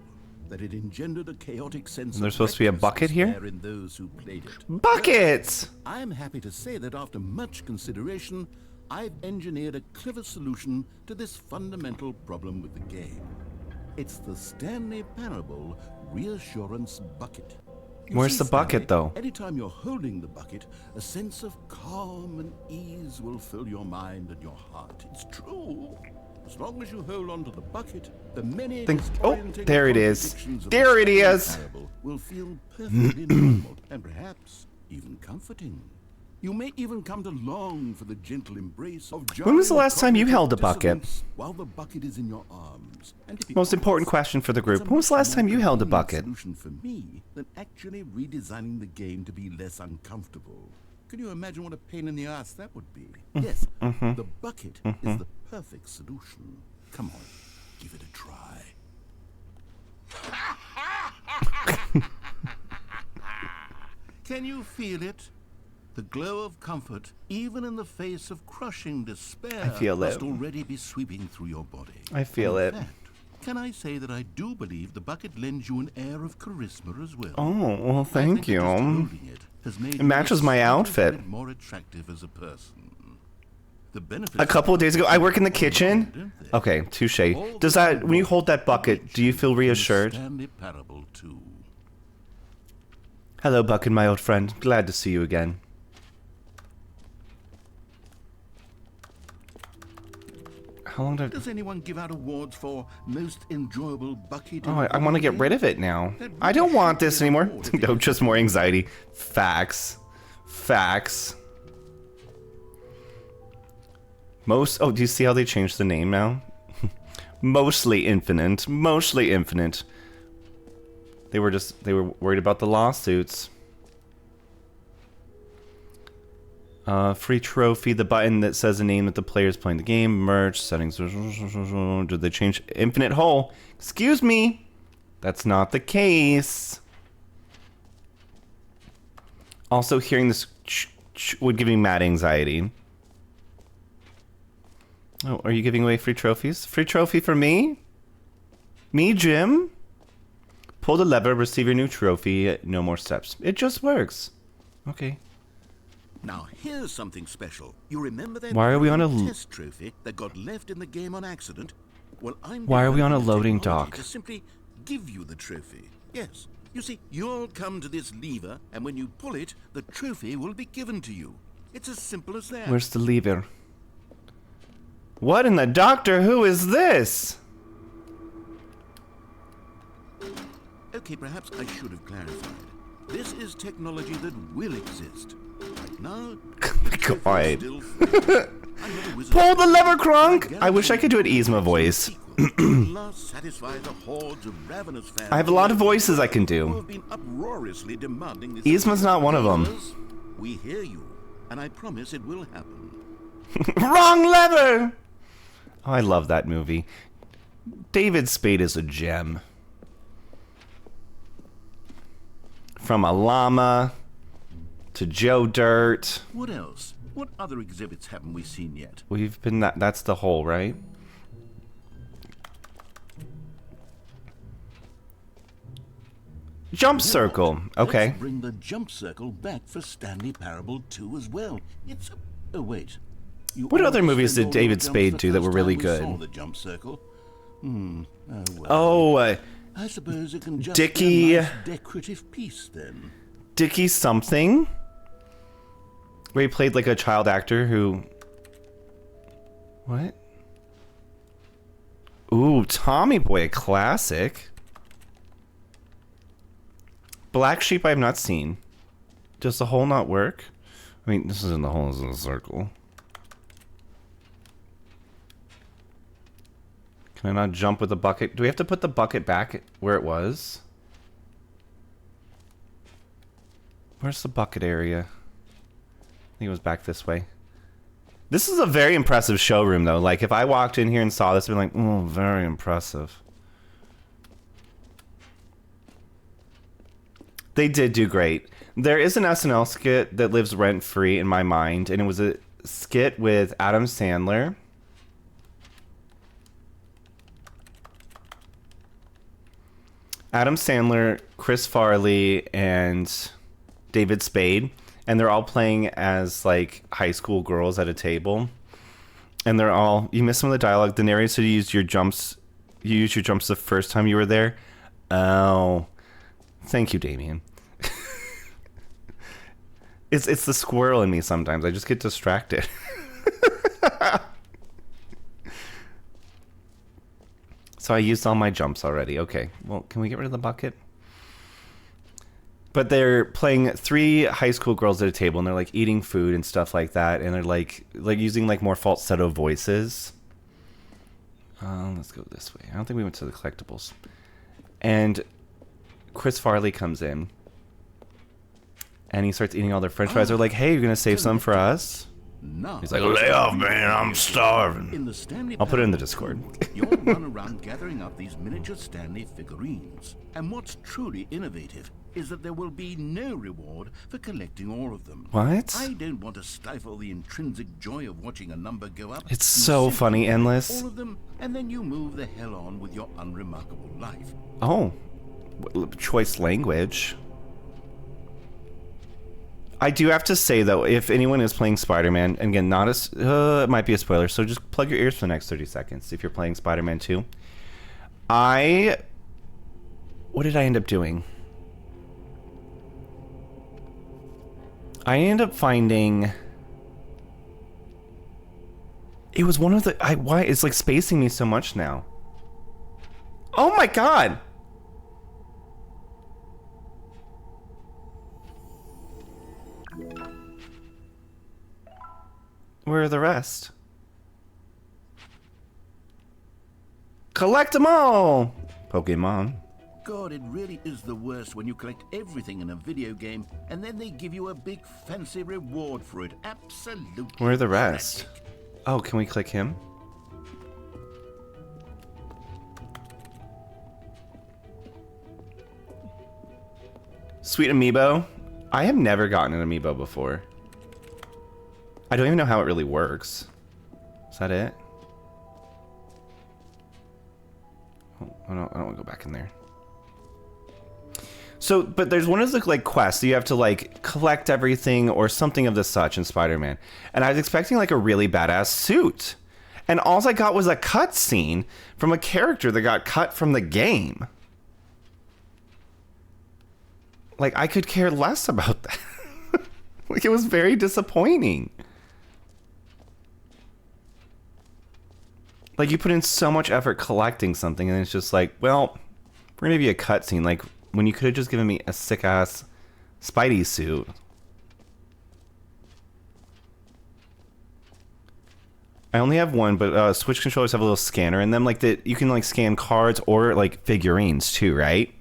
that it engendered a chaotic sense There's of supposed to be a reckless bucket here? despair in those who played it. Buckets! I'm happy to say that after much consideration, I've engineered a clever solution to this fundamental problem with the game. It's the Stanley Parable Reassurance Bucket. You Where's see, the bucket, Stanley, though? Anytime you're holding the bucket, a sense of calm and ease will fill your mind and your heart. It's true. As long as you hold on to the bucket, the many disorienting there it is. contradictions of There the it Stanley is. Parable will feel perfectly normal and perhaps even comforting. You may even come to long for the gentle embrace of When was the jarring last time you held a bucket? dissonance while the bucket is in your arms. And to be Most important honest, question for the it's group. a When was the much last time more you held a convenient bucket? Solution for me than actually redesigning the game to be less uncomfortable. Can you imagine what a pain in the ass that would be? Yes, the bucket is the perfect solution. Come on, give it a try. Can you feel it? The glow of comfort, even in the face of crushing despair, I feel must it. already be sweeping through your body. I feel And it. in fact, can I say that I do believe the bucket lends you an air of charisma as well? Oh, well, I thank think that just you. holding it has made It you matches just my a little outfit. bit more attractive as a person. The benefits A couple of days ago, I work in the don't kitchen. they? Okay, touche. All Does the that, when you hold that bucket, do you feel from the reassured? Stanley Parable 2. Hello, Bucket, my old friend. Glad to see you again. How long did Does anyone give out awards for most enjoyable bucket? Oh, I want to get rid of it now. I don't want this anymore. No, just more anxiety. Facts. Facts. Oh, do you see how they changed the name now? Mostly Infinite. Mostly Infinite. They were worried about the lawsuits. Free trophy, the button that says the name that the player is playing the game, merch, settings. Did they change infinite hole? Excuse me. That's not the case. Also, hearing this would give me mad anxiety. Oh, are you giving away free trophies? Free trophy for me? Me, Jim? Pull the lever, receive your new trophy. No more steps. It just works. Okay. Now here's something special. You remember that Why are we on a test trophy that got left in the game on accident? Well, I'm Why are we on a developing loading technology dock? to simply give you the trophy. Yes. You see, you'll come to this lever, and when you pull it, the trophy will be given to you. It's as simple as that. Where's the lever? What in the Doctor Who is this? Okay, perhaps I should have clarified. This is technology that will exist. Right now, the trophy is God. still free. I'm not a wizard. Pull the lever, Kronk! I wish I could do an Yzma voice. Satisfy the hordes of ravenous fans I have a lot of voices I can who do. have been uproariously demanding this. Yzma's not one of them. Listeners, we hear you, and I promise it will happen. Wrong lever! Oh, I love that movie. David Spade is a gem. From a llama to Joe Dirt. What else? What other exhibits haven't we seen yet? We've been that's the hole, right? Jump circle. Okay. Let's bring the jump circle back for Stanley Parable 2 as well. It's a... Oh, wait. You What other always movies spend did all your David jumps Spade the do that first were really time we good? saw the jump circle. Oh, well. Oh, I suppose it can just Dickie- be a nice decorative piece then. Dickie something? Where he played like a child actor who... What? Ooh, Tommy Boy, a classic. Black Sheep I have not seen. Does the hole not work? I mean, this isn't the hole, this is a circle. Can I not jump with the bucket? Do we have to put the bucket back where it was? Where's the bucket area? I think it was back this way. This is a very impressive showroom, though. Like, if I walked in here and saw this, I'd be like, oh, very impressive. They did do great. There is an SNL skit that lives rent-free in my mind, and it was a skit with Adam Sandler. Adam Sandler, Chris Farley, and David Spade, and they're all playing as like high school girls at a table. and they're all, you miss some of the dialogue. The narrator said you used your jumps the first time you were there. Oh, thank you, Damien. It's the squirrel in me sometimes. I just get distracted. So I used all my jumps already. Okay, well, can we get rid of the bucket? But they're playing 3 high school girls at a table, and they're like eating food and stuff like that, and they're like using like more falsetto voices. Let's go this way. I don't think we went to the collectibles. And Chris Farley comes in, and he starts eating all their French fries. They're like, "Hey, you're gonna save some for us?" Now, He's like, "Lay off, man! I'm starving." in the Stanley I'll put it in the Parable, Discord. you'll run around gathering up these miniature Stanley figurines. And what's truly innovative is that there will be no reward for collecting all of them. What? I don't want to stifle the intrinsic joy of watching a number go up. It's You so simply funny, collect Endless. all of them, and then you move the hell on with your unremarkable life. Oh, choice language. I do have to say, though, if anyone is playing Spider-Man, and again, it might be a spoiler, so just plug your ears for the next 30 seconds if you're playing Spider-Man 2. What did I end up doing? I ended up finding... It was one of the... Why? It's like spacing me so much now. Oh my god! Where are the rest? Collect them all! Pokemon. God, it really is the worst when you collect everything in a video game and then they give you a big fancy reward for it. Absolutely. Where are the rest? tragic. Oh, can we click him? Sweet amiibo. I have never gotten an amiibo before. I don't even know how it really works. Is that it? Oh, I don't want to go back in there. So, but there's one of the like quests. You have to like collect everything or something of the such in Spider-Man. And I was expecting like a really badass suit. And all I got was a cutscene from a character that got cut from the game. Like, I could care less about that. Like, it was very disappointing. Like, you put in so much effort collecting something, and it's just like, well, we're gonna give you a cutscene. Like, when you could have just given me a sick-ass Spidey suit. I only have one, but Switch controllers have a little scanner in them. Like, that you can, like, scan cards or, like, figurines, too, right?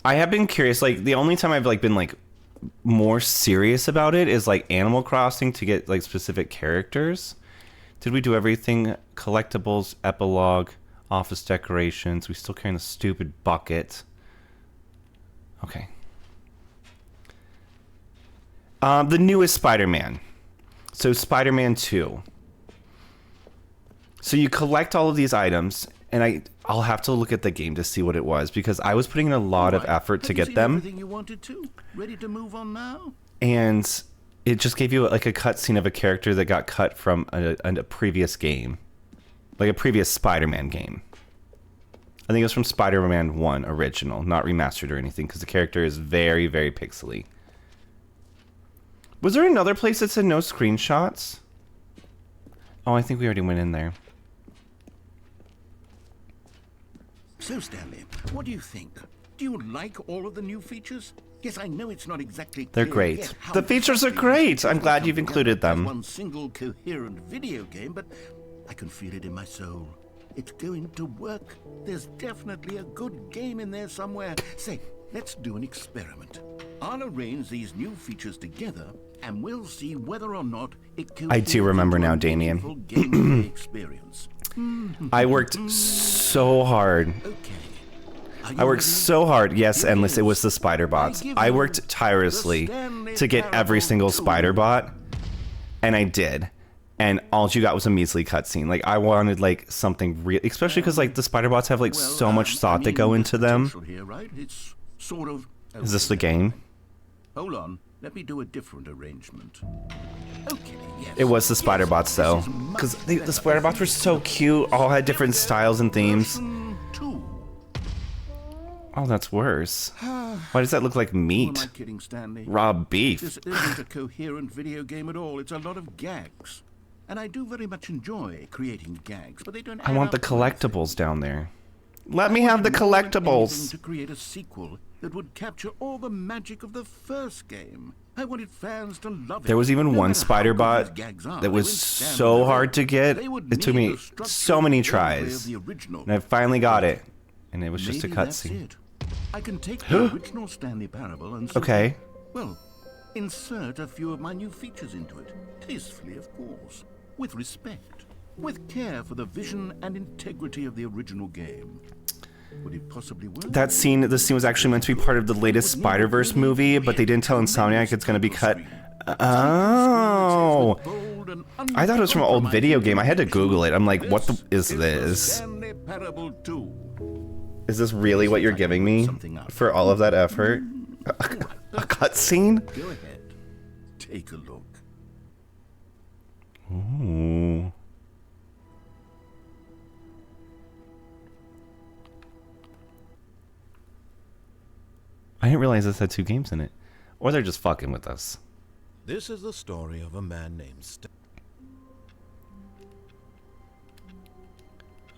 I have been curious, like, the only time I've, like, been, like, more serious about it is, like, Animal Crossing to get, like, specific characters. Did we do everything? Collectibles, epilogue, office decorations. We still carrying the stupid bucket. Okay. The newest Spider-Man. So, Spider-Man 2. So, you collect all of these items, and I'll have to look at the game to see what it was, because I was putting in a lot of effort to get them. Everything you wanted to? Ready to move on now? And it just gave you like a cutscene of a character that got cut from a previous game. Like a previous Spider-Man game. I think it was from Spider-Man 1 original, not remastered or anything, because the character is very, very pixely. Was there another place that said no screenshots? Oh, I think we already went in there. So, Stanley, what do you think? Do you like all of the new features? Yes, I know it's not exactly They're clear great. yet how The features are exactly great. these I'm features glad come you've together included as them. one single coherent video game, but I can feel it in my soul. It's going to work. There's definitely a good game in there somewhere. Say, let's do an experiment. I'll arrange these new features together, and we'll see whether or not it coheres I do remember into a now, Damien. meaningful gameplay experience. I worked so hard. Okay. Are you I worked ready? so hard. Yes, Here Endless, it was the is. spider bots. give I you worked tirelessly the Stanley to get every Parable single 2. spider bot, and I did. And all you got was a measly cutscene. Like, I wanted, like, something real, especially because, like, the spider bots have, like, Well, so much I thought that mean, go there's into them. potential here, right? It's sort of. Is this the game? Hold on. Let me do a different arrangement. Okay, yes. It was the spider bots though, This is much because the better. spider bots were so cute. All had different styles and themes. Version 2. Oh, that's worse. Why does that look like Who am I meat? kidding, Stanley? Raw This beef. isn't a coherent video game at all. It's a lot of gags. And I do very much enjoy creating gags, but they don't I add want the up to anything. collectibles down there. Let me have the More than anything collectibles. to create a sequel that would capture all the magic of the first game. I wanted fans to love it. There was even No one matter how spider good bot these gags are, that they was wouldn't stand so on their hard own. to get. They would It took need me the structure so many and gameplay of tries. the original. And I finally got it. And it was just a Maybe that's cutscene. it. I can take the original Stanley Parable and simply, Okay. well, insert a few of my new features into it. Tastefully, of course. With respect. With care for the vision and integrity of the original game. Would it possibly work? This scene was actually meant to be part of the latest Spider-Verse movie, but they didn't tell Insomniac it's going to be cut. Oh. I thought it was from an old video game. I had to Google it. I'm like, what the is this? Stanley Parable 2. Is this really what you're giving me for all of that effort? A cutscene? Go ahead. Take a look. Ooh. I didn't realize this had 2 games in it. Or they're just fucking with us. This is the story of a man named Stanley.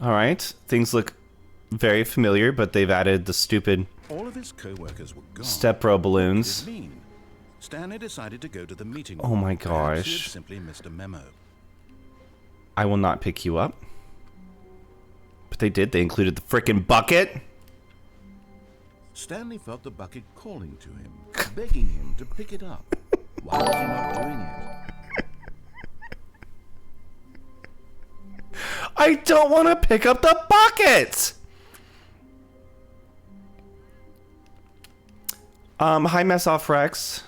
Alright, things look very familiar, but they've added the stupid All of his co-workers were gone. Stepbro What balloons. did it mean? Stanley decided to go to the meeting room. Oh my Perhaps he had gosh. simply missed a memo. I will not pick you up. But they did. They included the frickin' bucket. Stanley felt the bucket calling to him, begging him to pick it up. Why was he not doing it? I don't want to pick up the bucket. Hi, Mess Off Rex.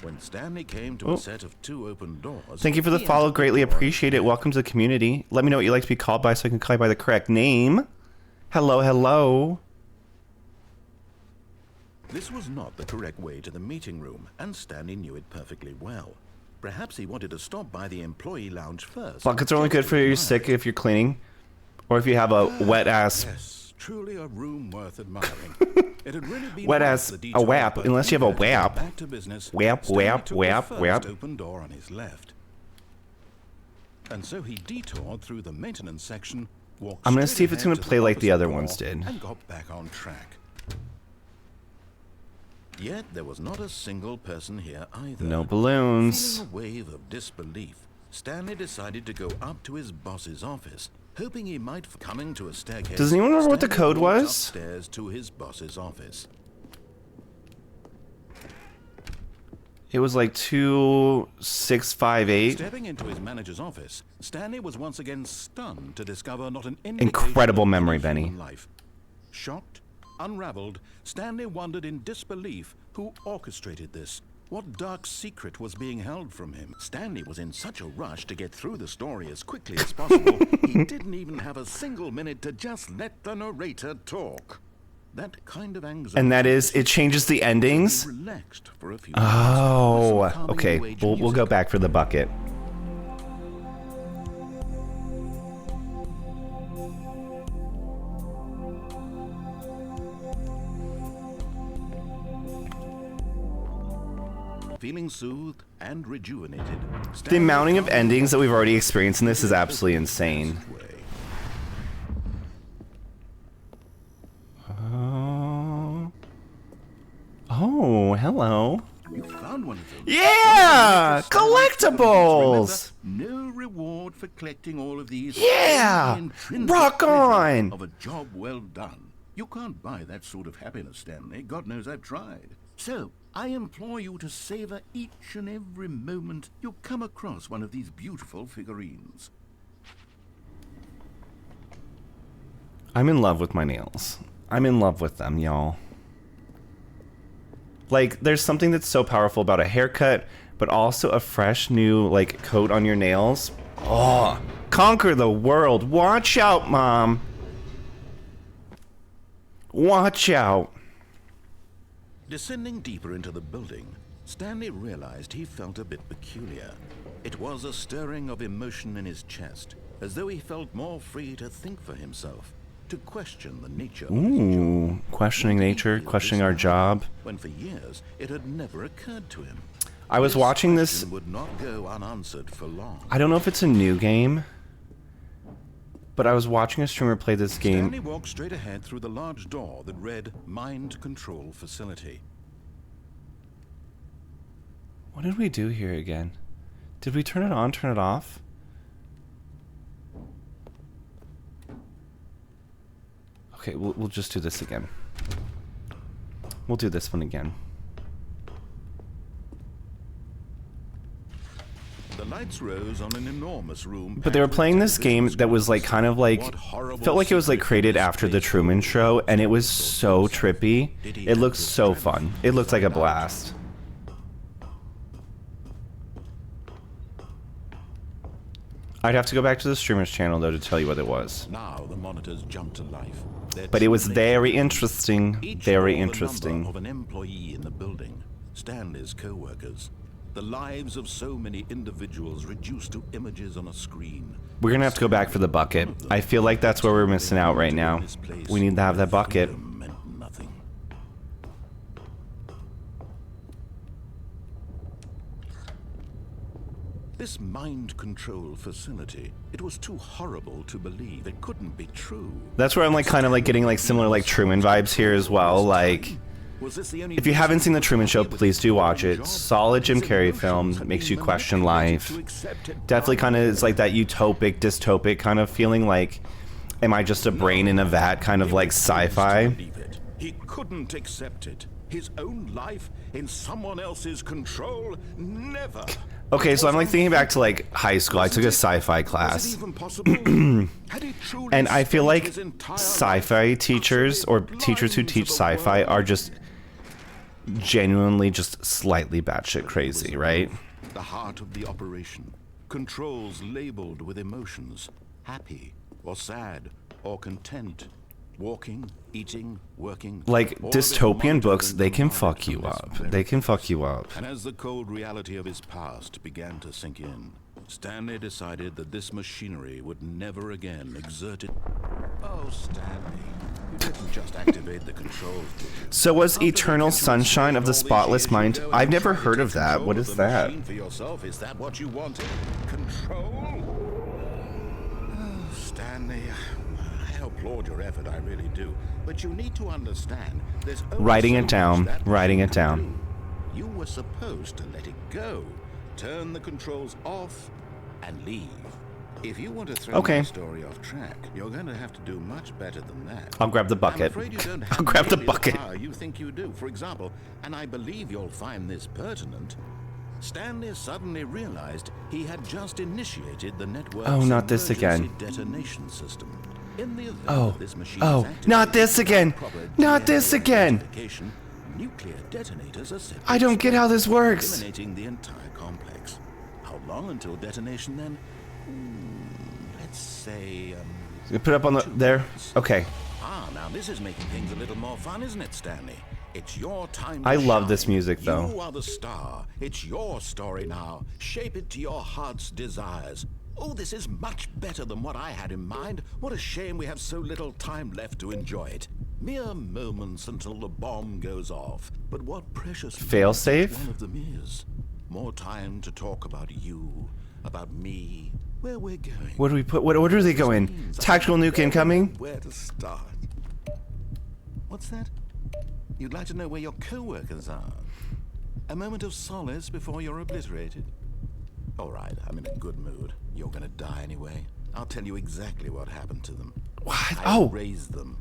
When Stanley came to a set of 2 open doors... Thank you for the he follow. entered Greatly door. appreciate it. Welcome to the community. Let me know what you'd like to be called by so I can call you by the correct name. Hello, hello. This was not the correct way to the meeting room, and Stanley knew it perfectly well. Perhaps he wanted to stop by the employee lounge first. Buckets are only good for your sick if you're cleaning. Or if you have a wet ass. Yes, truly a room worth admiring. It had really been Wet worth as the a detour, wap, but unless you have a eager to get wap. back to business, Wap, Stanley wap, took wap, the wap. first open door on his left. And so he detoured through the maintenance section, walked I'm gonna straight see if it's ahead gonna to play like the opposite other door, ones did. and got back on track. Yet there was not a single person here either. No balloons. Feeling a wave of disbelief, Stanley decided to go up to his boss's office, hoping he might coming to a staircase. Does anyone remember what the Stanley code walked was? Upstairs to his boss's office. It was like 2658. Stepping into his manager's office, Stanley was once again stunned to discover not an Incredible indication of memory, any Benny. human life. Shocked, unraveled, Stanley wondered in disbelief who orchestrated this. What dark secret was being held from him? Stanley was in such a rush to get through the story as quickly as possible, he didn't even have a single minute to just let the narrator talk. That kind of anxiety. And that is, it changes the endings. Relaxed for a few Oh, minutes with some calming okay. new age We'll go music. back for the bucket. Feeling soothed and rejuvenated. The amounting of endings that we've already experienced in this is absolutely insane. Oh, hello. You found one of them. Yeah! Remember, Collectibles! no reward for collecting all of these. Yeah! Only intrinsic Rock pleasure on! Of a job well done. You can't buy that sort of happiness, Stanley. God knows I've tried. So, I implore you to savor each and every moment you come across one of these beautiful figurines. I'm in love with my nails. I'm in love with them, y'all. Like, there's something that's so powerful about a haircut, but also a fresh new, like, coat on your nails. Oh, conquer the world. Watch out, Mom. Watch out. Descending deeper into the building, Stanley realized he felt a bit peculiar. It was a stirring of emotion in his chest, as though he felt more free to think for himself, to question the nature of his job. Ooh, questioning nature, questioning our job. When for years it had never occurred to him. I was watching this. Question would not go unanswered for long. I don't know if it's a new game, but I was watching a streamer play this game. Stanley walked straight ahead through the large door that read Mind Control Facility. What did we do here again? Did we turn it on, turn it off? Okay, we'll just do this again. We'll do this one again. The lights rose on an enormous room. But they were playing this game that was like kind of like felt like it was like created after the Truman Show, and it was so trippy. It looked so fun. It looked like a blast. I'd have to go back to the streamer's channel though to tell you what it was. Now the monitors jumped to life. But it was very interesting. Each Very bore the interesting. number of an employee in the building, Stanley's co-workers. The lives of so many individuals reduced to images on a screen. We're gonna have to go back for the bucket. I feel like that's where we're missing out right now. We need to have that bucket. Freedom meant nothing. This mind control facility, it was too horrible to believe. It couldn't be true. That's where I'm like kind of like getting like similar like Truman vibes here as well. Like, Was this the only if you haven't seen the Truman Show, please do watch it. Solid Jim Carrey film that makes you question life. Definitely kind of is like that utopic, dystopic kind of feeling. Like, am I just a brain in a vat? Kind of like sci-fi. He couldn't accept it. His own life in someone else's control? Never. Okay, so I'm like thinking back to like high school. I took a sci-fi class. And I feel like sci-fi teachers or teachers who teach sci-fi are just genuinely just slightly batshit crazy, right? The heart of the operation. Controls labeled with emotions. Happy or sad or content. Walking, eating, working. Like all of it dystopian monitored books, they can and fuck you monitored up. from this They can very fuck you up. And as the cold reality of his past began to sink in, Stanley decided that this machinery would never again exert it. Oh, Stanley, you didn't just activate the controls. did you? So was After the Eternal kitchen Sunshine of the all these Spotless years, you Mind? go and I've never try heard to of that. control What is the that? machine for yourself. Is that what you wanted? Control? Oh, Stanley, I applaud your effort, I really do. But you need to understand, there's only Writing so it much down, that writing machine it can down. do. You were supposed to let it go, turn the controls off, and leave. If you want to throw Okay. my story off track, you're going to have to do much better than that. I'll grab the bucket. I'm afraid you don't I'll have grab the nearly bucket. power you think you do. For example, and I believe you'll find this pertinent, Stanley suddenly realized he had just initiated the network's Oh, not this emergency again. detonation system. In the event Oh. that this machine Oh, is activated not this again. by proper Not DNA this again. identification, nuclear detonators are set to I don't get how this explode, works. eliminating the entire complex. How long until detonation then? Let's say, You put it up on the there. Okay. now this is making things a little more fun, isn't it, Stanley? It's your time to I love shine. this music, though. You are the star. It's your story now. Shape it to your heart's desires. Oh, this is much better than what I had in mind. What a shame we have so little time left to enjoy it. Mere moments until the bomb goes off. But what precious Failsafe? moments each one of them is. More time to talk about you, about me, where we're going. What do we put? What order do they go in? Tactical nuke incoming. Where to start? What's that? You'd like to know where your co-workers are? A moment of solace before you're obliterated? All right, I'm in a good mood. You're gonna die anyway. I'll tell you exactly what happened to them. What? I Oh. raised them.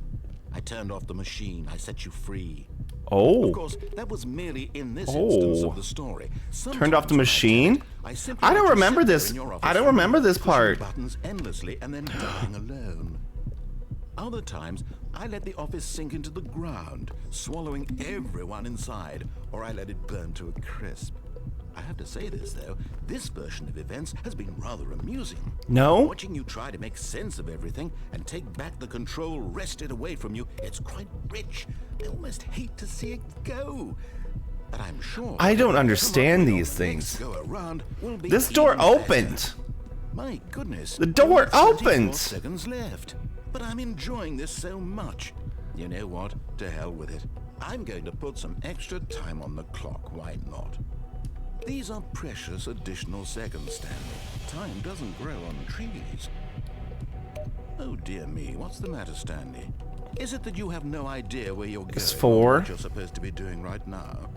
I turned off the machine. I set you free. Oh. Of course, that was merely in this instance Oh. of the story. Turned off the Sometimes when I machine? did it, I simply I don't let you remember sit there this. in your office I don't room, remember this pushing part. buttons endlessly and then dying alone. Other times, I let the office sink into the ground, swallowing everyone inside, or I let it burn to a crisp. I have to say this, though, this version of events has been rather amusing. No? Watching you try to make sense of everything and take back the control wrested away from you, it's quite rich. I almost hate to see it go. But I'm sure I don't understand tomorrow these your next things. go around will be This door even better. opened. My goodness. The door only 34 opened. seconds left. But I'm enjoying this so much. You know what? To hell with it. I'm going to put some extra time on the clock. Why not? These are precious additional seconds, Stanley. Time doesn't grow on trees. Oh dear me, what's the matter, Stanley? Is it that you have no idea where you're going? It's or 4. what you're supposed to be doing right now?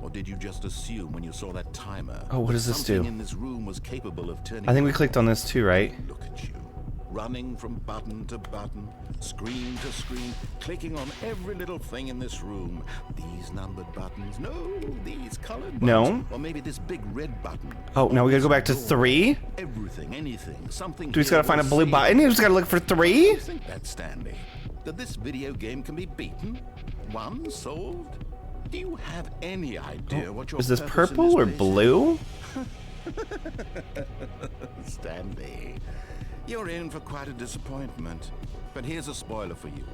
Or did you just assume when you saw that timer? Oh, what that does this do? something in this room was capable of turning. I think we clicked on this too, right? Look at you, running from button to button, screen to screen, clicking on every little thing in this room. These numbered buttons, no, these colored buttons. No. Or maybe this big red button. Oh, now we gotta go back to 3? Everything, anything, something. Do we just gotta find a here blue will save button? We just gotta look for 3? you think that, Stanley? That this video game can be beaten? Won? Solved? Do you have any idea what your Is this purpose in purple or place is? blue? Stanley, you're in for quite a disappointment. But here's a spoiler for you.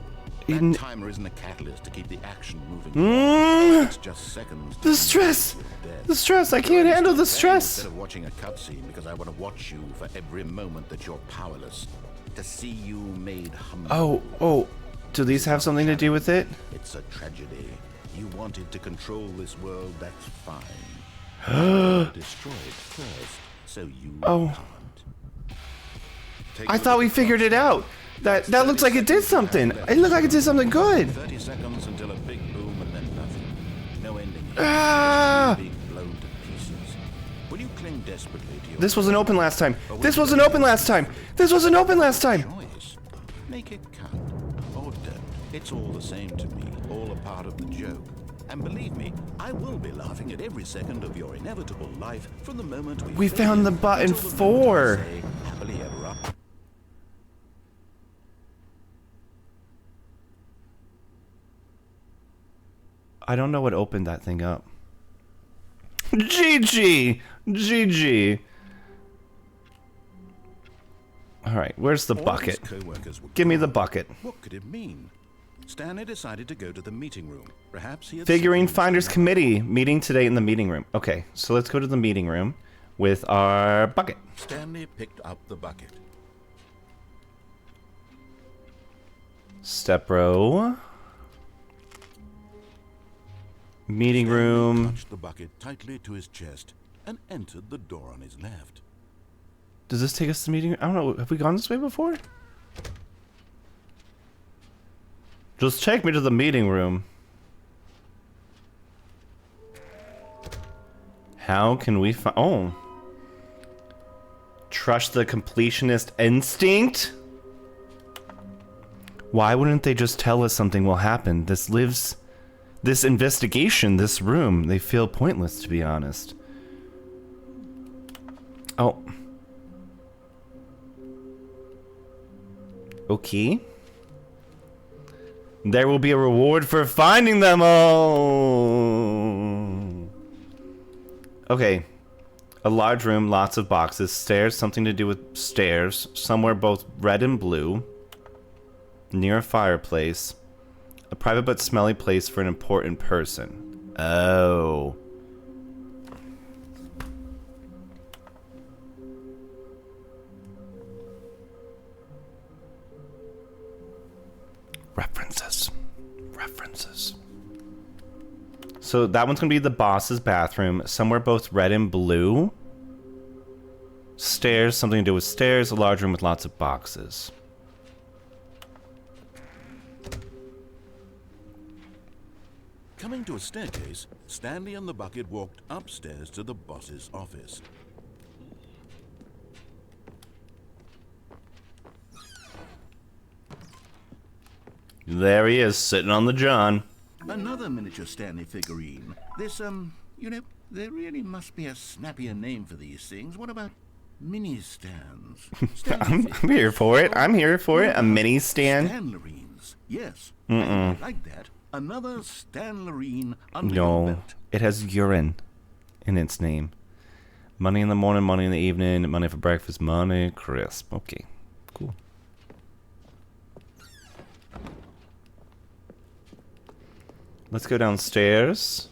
In- That timer isn't a catalyst to keep the action moving. Mm, It's just seconds. to the stress! death. The stress! I can't handle the Then, stress! Instead of watching a cutscene, because I want to watch you for every moment that you're powerless, to see you made humble. Oh, do these have something to do with it? It's a tragedy. You wanted to control this world, that's fine. Destroy it first, so you Oh. can't. Take I a thought look we at figured it out. That looks like it did something. It looked like it did something good. 30 seconds until a big boom and then nothing. No ending. Ah! Being blown to pieces. Will you cling desperately to your This wasn't open last time. This wasn't open last time. This wasn't open last time. choice? Make it count. Or don't. It's all the same to me. All a part of the joke. And believe me, I will be laughing at every second of your inevitable life from the moment We fade found in the button until the 4. moment we say, happily ever after. I don't know what opened that thing up. GG! GG. Alright, where's the All of bucket? his co-workers were Give me gone. the bucket. What could it mean? Stanley decided to go to the meeting room. Perhaps he had Figurine seen Finders something. Committee meeting today in the meeting room. Okay, so let's go to the meeting room with our bucket. Stanley picked up the bucket. Step row. Meeting room. Clutched the bucket tightly to his chest and entered the door on his left. Does this take us to the meeting room? I don't know. Have we gone this way before? Just take me to the meeting room. How can we find... Oh. Trust the completionist instinct? Why wouldn't they just tell us something will happen? This lives... This investigation, this room, they feel pointless, to be honest. Oh. Okay. There will be a reward for finding them all. Okay. A large room, lots of boxes, stairs, something to do with stairs, somewhere both red and blue. Near a fireplace. A private but smelly place for an important person. Oh. References. References. So that one's gonna be the boss's bathroom. Somewhere both red and blue. Stairs, something to do with stairs. A large room with lots of boxes. Coming to a staircase, Stanley and the bucket walked upstairs to the boss's office. There he is, sitting on the John. Another miniature Stanley figurine. This, you know, there really must be a snappier name for these things. What about mini stands? I'm here for it. I'm here for it. A mini stand. Stanlerines. Yes. I like that. Another Stanlerine under your No, belt. it has urine in its name. Money in the morning, money in the evening, money for breakfast, money crisp. Okay, cool. Let's go downstairs.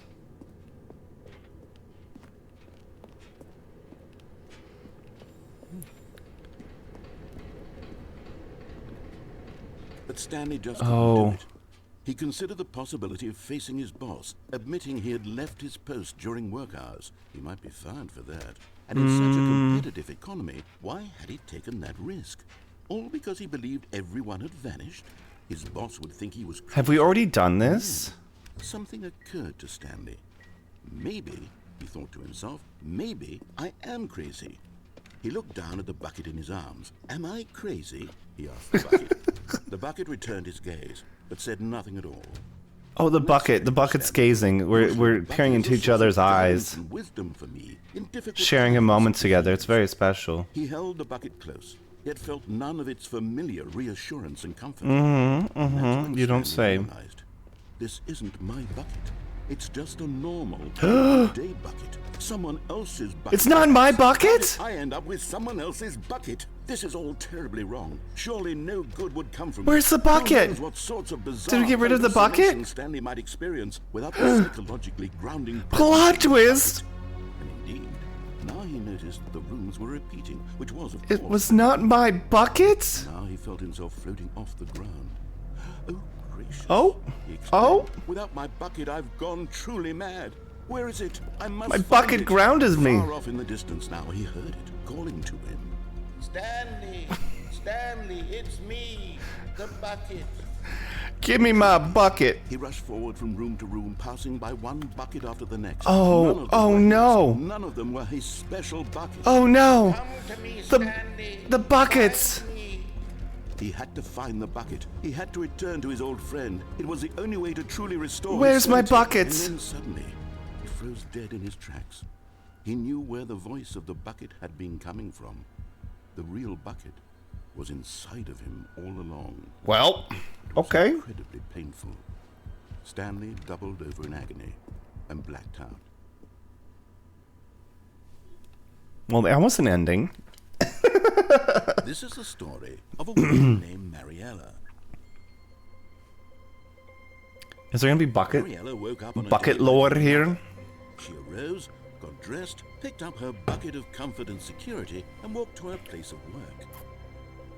Stanley just Oh. couldn't do it. He considered the possibility of facing his boss, admitting he had left his post during work hours. He might be fined for that. And in such a competitive economy, why had he taken that risk? All because he believed everyone had vanished? His boss would think he was crazy. Have we already done this? Something occurred to Stanley. Maybe, he thought to himself, maybe I am crazy. He looked down at the bucket in his arms. Am I crazy? He asked the bucket. The bucket returned his gaze, but said nothing at all. Oh, the bucket. The bucket's gazing. We're peering into each other's eyes, Wisdom for me in difficult sharing a times. moment together. It's very special. He held the bucket close, yet felt none of its familiar reassurance and comfort. You don't say. Realized, this isn't my bucket. It's just a normal, day bucket. Someone else's bucket. It's not my How bucket? did I end up with someone else's bucket. This is all terribly wrong. Surely no good would come from Where's it. the bucket? Who knows what sorts of bizarre Did we get rid of the bucket? hallucinations Stanley might experience without the psychologically grounding Plot twist! And indeed, now he noticed the rooms were repeating, which was, of It course, was not my bucket? now he felt himself floating off the ground. Oh, gracious. Oh? He exclaimed, Oh? Without my bucket, I've gone truly mad. Where is it? I must My find bucket it. grounded me. Far off in the distance now, he heard it, calling to him. Stanley! Stanley, it's me! The bucket! Give me my bucket. He rushed forward from room to room, passing by one bucket after the next. Oh, None of them oh were his. no. None of them were his special bucket. Oh no! Come to me, The, Stanley! the buckets! Find me. He had to find the bucket. He had to return to his old friend. It was the only way to truly restore his Where's my sanity. buckets? And then suddenly, he froze dead in his tracks. He knew where the voice of the bucket had been coming from. The real bucket was inside of him all along. Well, okay. Incredibly painful. Stanley doubled over in agony and blacked out. Well, that was an ending. This is the story of a woman named Mariella. Is there gonna be bucket Mariella woke up on a bucket day lore like here? another. She arose, got dressed, picked up her bucket of comfort and security, and walked to her place of work.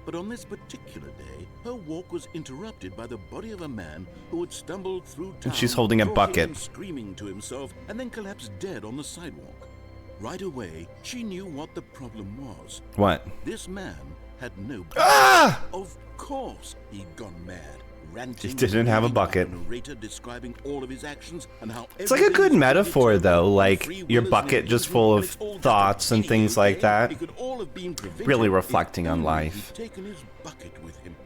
But on this particular day, her walk was interrupted by the body of a man who had stumbled through town, she's holding a talking bucket. and screaming to himself, and then collapsed dead on the sidewalk. Right away, she knew what the problem was. What? This man had no bucket. Ah! Of course, he'd gone mad. Ranting He didn't have a and bucket. raving like a narrator describing all of his actions and how It's like a good metaphor, though, like your bucket just full of thoughts and things like that. Really reflecting on life. He'd taken his bucket with him.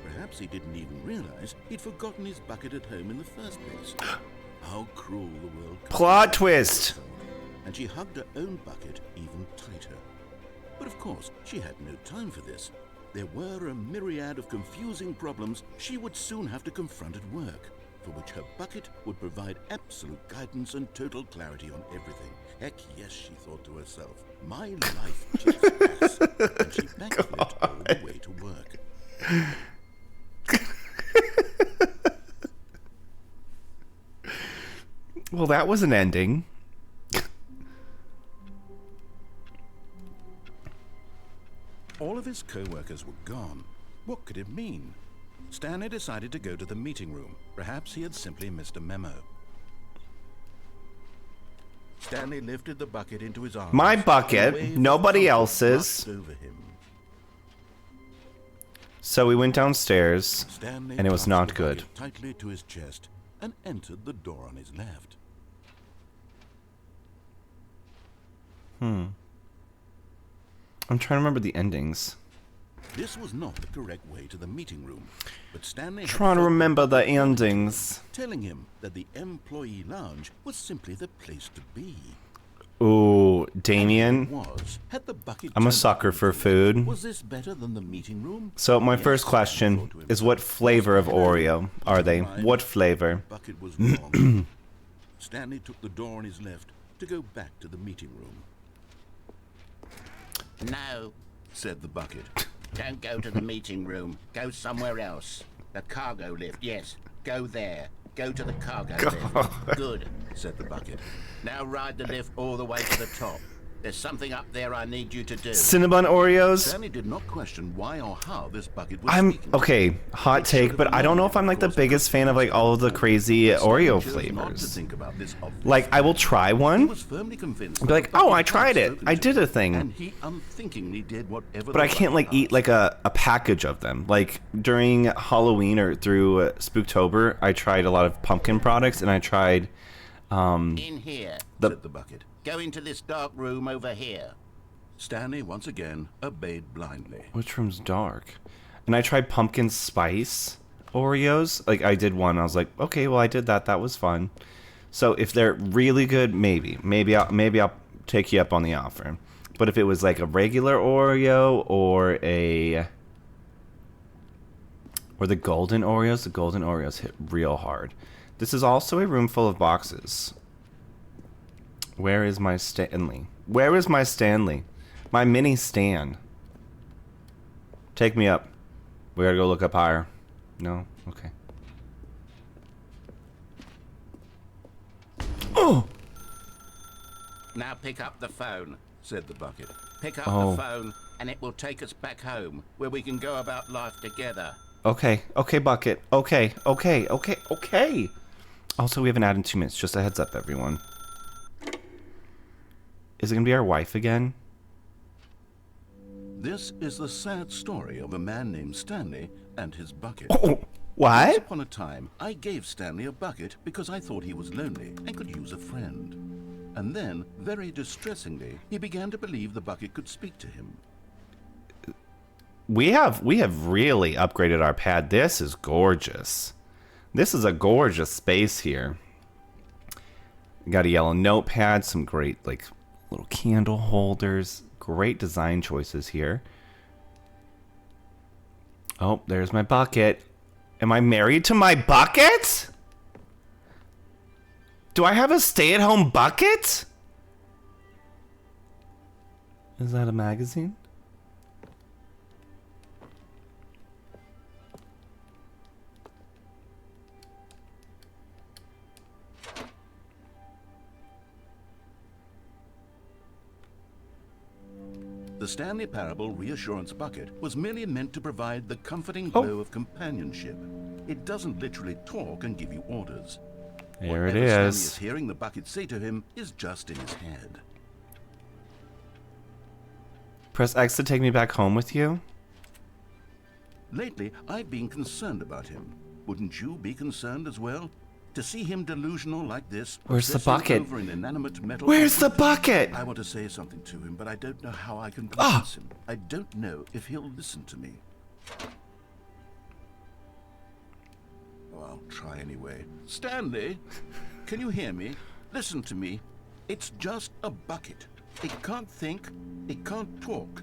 Perhaps he didn't even realize he'd forgotten his bucket at home in the first place. How cruel the world can Plot be. twist. And she hugged her own bucket even tighter. But of course, she had no time for this. There were a myriad of confusing problems she would soon have to confront at work, for which her bucket would provide absolute guidance and total clarity on everything. Heck yes, she thought to herself. My life just passed. And she packed it all the way to work. Well, that was an ending. All of his co-workers were gone. What could it mean? Stanley decided to go to the meeting room. Perhaps he had simply missed a memo. Stanley lifted the bucket into his arms. My and a bucket, wave of nobody comfort else's. rushed over him. So we went downstairs, Stanley and it was clasped not the good. bucket tightly to his chest and entered the door on his left. I'm trying to remember the endings. This was not the correct way to the meeting room, but Stanley had Trying to felt remember the that endings. telling him that the employee lounge was simply the place to be. Ooh, It Damien. was. Had the bucket I'm a turned sucker out for to be- food. Was this better than the meeting room? So my Yes, first Stanley question thought to is, himself. what flavor of Oreo are they? What flavor? The bucket was wrong. Stanley took the door on his left to go back to the meeting room. No, Said the bucket. don't go to the meeting room. Go somewhere else. The cargo lift, yes. Go there. Go to the cargo lift. Good. Said the bucket. Now ride the lift all the way to the top. There's something up there I need you to do. Cinnabon Oreos. Stanley did not question why or how this bucket was I'm speaking. okay. Hot take, but I don't know if I'm like the biggest fan of like all of the crazy Oreo Stanley chose not to flavors. think about this obvious Like I will try He one, was firmly convinced be that like, the oh, bucket I had tried it. spoken I to did him, a thing. and he unthinkingly did whatever. but I can't like eat like a package of them. Like during Halloween or through Spooktober, I tried a lot of pumpkin products, and I tried In here. said the bucket. Go into this dark room over here. Stanley once again obeyed blindly. which room's dark, and I tried pumpkin spice Oreos. Like I did one, I was like, okay, well I did that. That was fun. So if they're really good, maybe I'll take you up on the offer. But if it was like a regular Oreo or the golden Oreos hit real hard. This is also a room full of boxes. Where is my Stanley? Where is my Stanley? My mini Stan. Take me up. We gotta go look up higher. No? Okay. Oh! Now pick up the phone. Said the bucket. Pick up Oh. the phone, and it will take us back home, where we can go about life together. Okay, Bucket. Okay. Also, we have an ad in 2 minutes. Just a heads up, everyone. Is it gonna be our wife again? This is the sad story of a man named Stanley and his bucket. Oh, Once what? upon a time, I gave Stanley a bucket because I thought he was lonely and could use a friend. And then, very distressingly, he began to believe the bucket could speak to him. We have really upgraded our pad. This is gorgeous. This is a gorgeous space here. Got a yellow notepad, some great like little candle holders, great design choices here. Oh, there's my bucket. Am I married to my bucket? Do I have a stay-at-home bucket? Is that a magazine? The Stanley Parable Reassurance Bucket was merely meant to provide the comforting Oh. glow of companionship. It doesn't literally talk and give you orders. There it Whatever Stanley is. is hearing the bucket say to him is just in his head. Press X to take me back home with you. Lately, I've been concerned about him. Wouldn't you be concerned as well? To see him delusional like this, Where's the obsessing bucket? over an inanimate metal Where's the object? bucket? I want to say something to him, but I don't know how I can Ah! convince him. I don't know if he'll listen to me. Oh, I'll try anyway. Stanley, can you hear me? Listen to me. It's just a bucket. It can't think, it can't talk.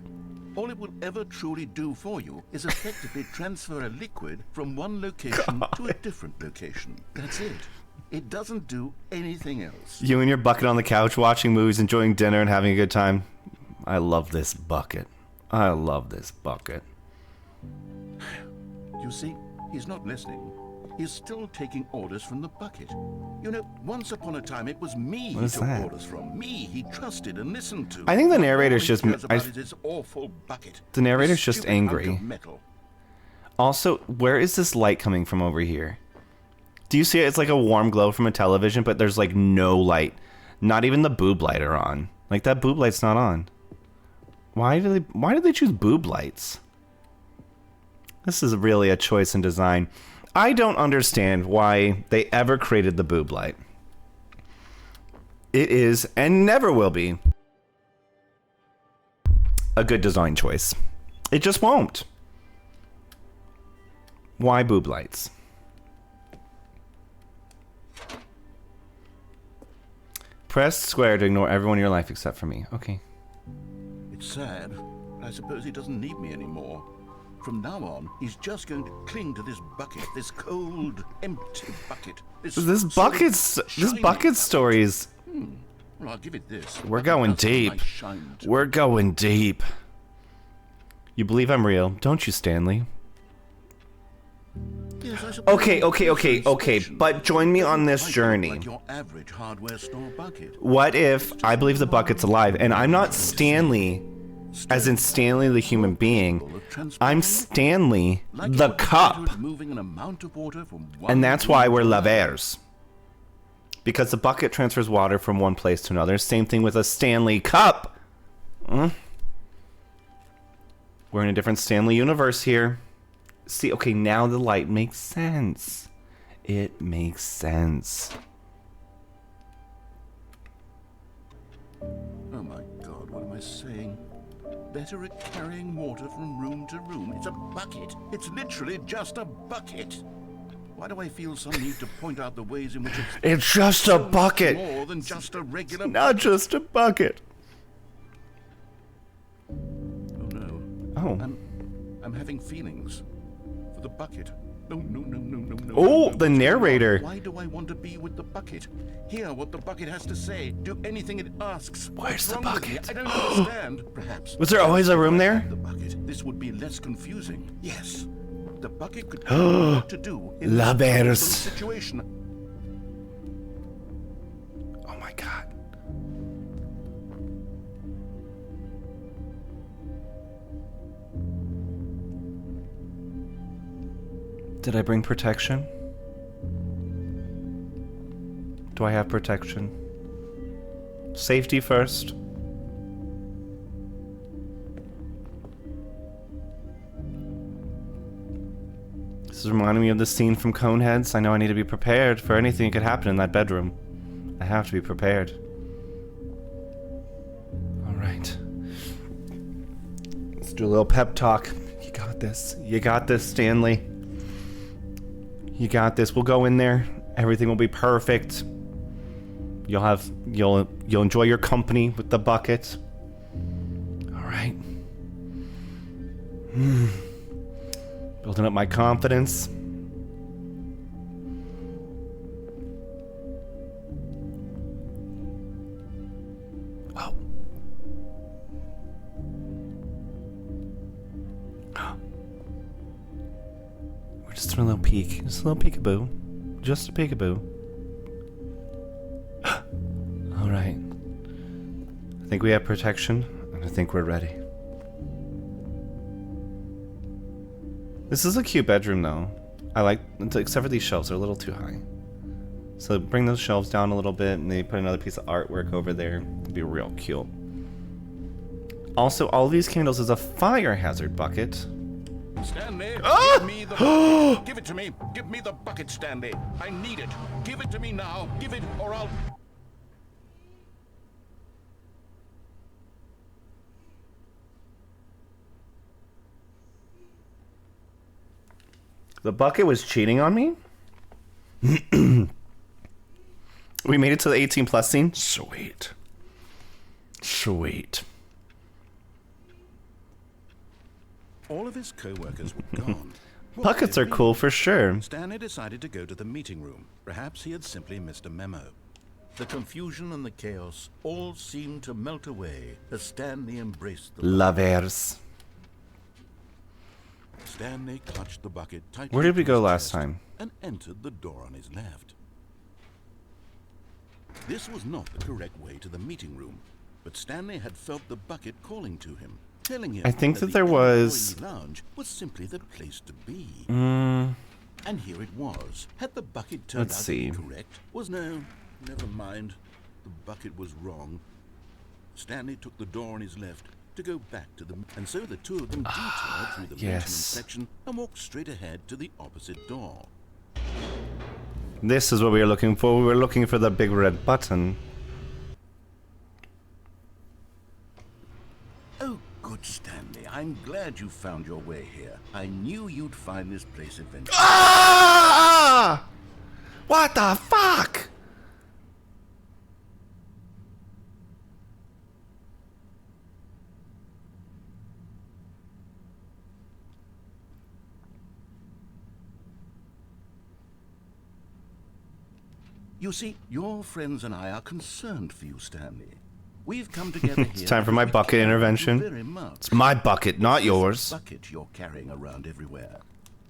All it will ever truly do for you is effectively transfer a liquid from one location to a different location. That's it. It doesn't do anything else. You and your bucket on the couch watching movies, enjoying dinner, and having a good time. I love this bucket. I love this bucket. You see, he's not listening. He's still taking orders from the bucket. You know, once upon a time it was me What he is took that? orders from. Me he trusted and listened to. I think the Now narrator's all he just- cares about I- is this awful bucket. The narrator's This just stupid hunk angry. of metal. Also, where is this light coming from over here? Do you see it? It's like a warm glow from a television, but there's like no light. Not even the boob light are on. Like that boob light's not on. Why did they choose boob lights? This is really a choice in design. I don't understand why they ever created the boob light. It is, and never will be, a good design choice. It just won't. Why boob lights? Press square to ignore everyone in your life except for me. Okay. It's sad, but I suppose he doesn't need me anymore. From now on, he's just going to cling to this bucket, this cold, empty bucket. This solid, bucket's shiny stories. Well, I'll give it this. We're Bucket going has some deep. nice shine to it. We're going deep. You believe I'm real, don't you, Stanley? Yes, I suppose Okay, okay, it's okay, very okay, special. but join me on this I don't journey. Like your average hardware store bucket. What if I believe the bucket's alive and I'm not Stanley, as in Stanley the human being. I'm Stanley Like the a refrigerator cup. is moving an amount of water from one And that's why room we're to another. lavers. Because the bucket transfers water from one place to another. Same thing with a Stanley cup. We're in a different Stanley universe here. See, okay, now the light makes sense. It makes sense. Oh my God, what am I saying? Better at carrying water from room to room. It's a bucket. It's literally just a bucket. Why do I feel some need to point out the ways in which it's It's just a so much bucket. more than just a regular Not just a bucket. Oh no. Oh. I'm having feelings for the bucket. No, no, no, no, no, no. Oh, no, no. the What's going on? narrator. Why do I want to be with the bucket? Hear what the bucket has to say. Do anything it asks. Where's What's the wrong with me? bucket? I don't understand. Perhaps. Was there always a room there? The bucket. This would be less confusing. Yes. The bucket could tell me what to do in La this Bears. situation. Oh my god. Did I bring protection? Do I have protection? Safety first. This is reminding me of the scene from Coneheads. I know I need to be prepared for anything that could happen in that bedroom. I have to be prepared. Alright. Let's do a little pep talk. You got this. You got this, Stanley. You got this. We'll go in there. Everything will be perfect. You'll enjoy your company with the bucket. Alright. Building up my confidence. Oh. We're just doing a little peek. Just a little peekaboo. Just a peekaboo. Alright. I think we have protection, and I think we're ready. This is a cute bedroom, though. I like, except for these shelves, they're a little too high. So bring those shelves down a little bit, and maybe put another piece of artwork over there. It'd be real cute. Also, all these candles is a fire hazard bucket. Stanley, give me the bucket. Give it to me. Give me the bucket, Stanley. I need it. Give it to me now. Give it, or I'll... The bucket was cheating on me? We made it to the 18 plus scene? Sweet. Sweet. All of his co-workers were gone. What Buckets could are it be? cool for sure. Stanley decided to go to the meeting room. Perhaps he had simply missed a memo. The confusion and the chaos all seemed to melt away as Stanley embraced the Lovers. Stanley clutched the bucket tightly. Where did we to go his last chest time? And entered the door on his left. This was not the correct way to the meeting room, but Stanley had felt the bucket calling to him, telling him I think that the there was- employee lounge was simply the place to be. Mm, And here it was. Had the bucket turned Let's out see. to be correct? Was no, never mind. The bucket was wrong. Stanley took the door on his left to go back to them, and so the two of them detoured through the maintenance yes. section and walked straight ahead to the opposite door. this is what we were looking for. We were looking for the big red button. Oh, good Stanley. I'm glad you found your way here. I knew you'd find this place eventually. Ah! What the fuck? You see, your friends and I are concerned for you, Stanley. We've come together here. It's time for my because we bucket care for you intervention. Very much. It's my bucket, not This yours. bucket you're carrying around everywhere.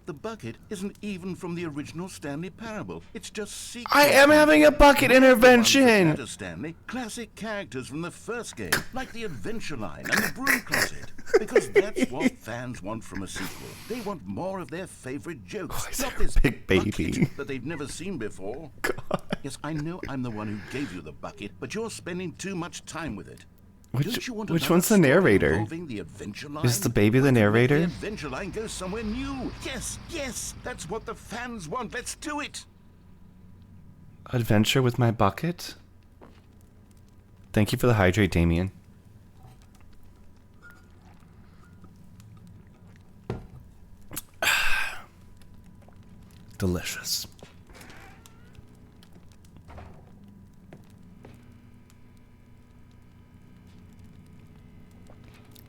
The bucket isn't even from the original Stanley Parable. It's just secret. I am having a bucket intervention. Stanley, classic characters from the first game, like the Adventure Line and the Broom Closet. Because that's what fans want from a sequel. They want more of their favorite jokes, is not there a this big baby? bucket that they've never seen before. Yes, I know I'm the one who gave you the bucket, but you're spending too much time with it. Don't you want Which another one's the story narrator? involving the Adventure Line? Is the baby the Why can't narrator? The Adventure Line goes somewhere new. Yes, yes, that's what the fans want. Let's do it. Adventure with my bucket? Thank you for the hydrate, Damien. Delicious.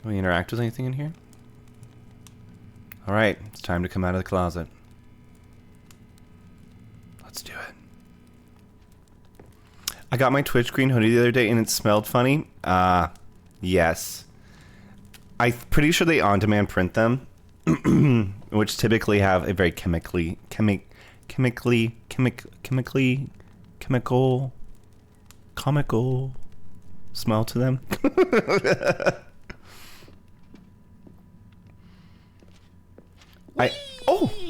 Can we interact with anything in here? Alright, it's time to come out of the closet. Let's do it. I got my Twitch green hoodie the other day and it smelled funny. Yes. I'm pretty sure they on-demand print them, which typically have a very chemical smell to them.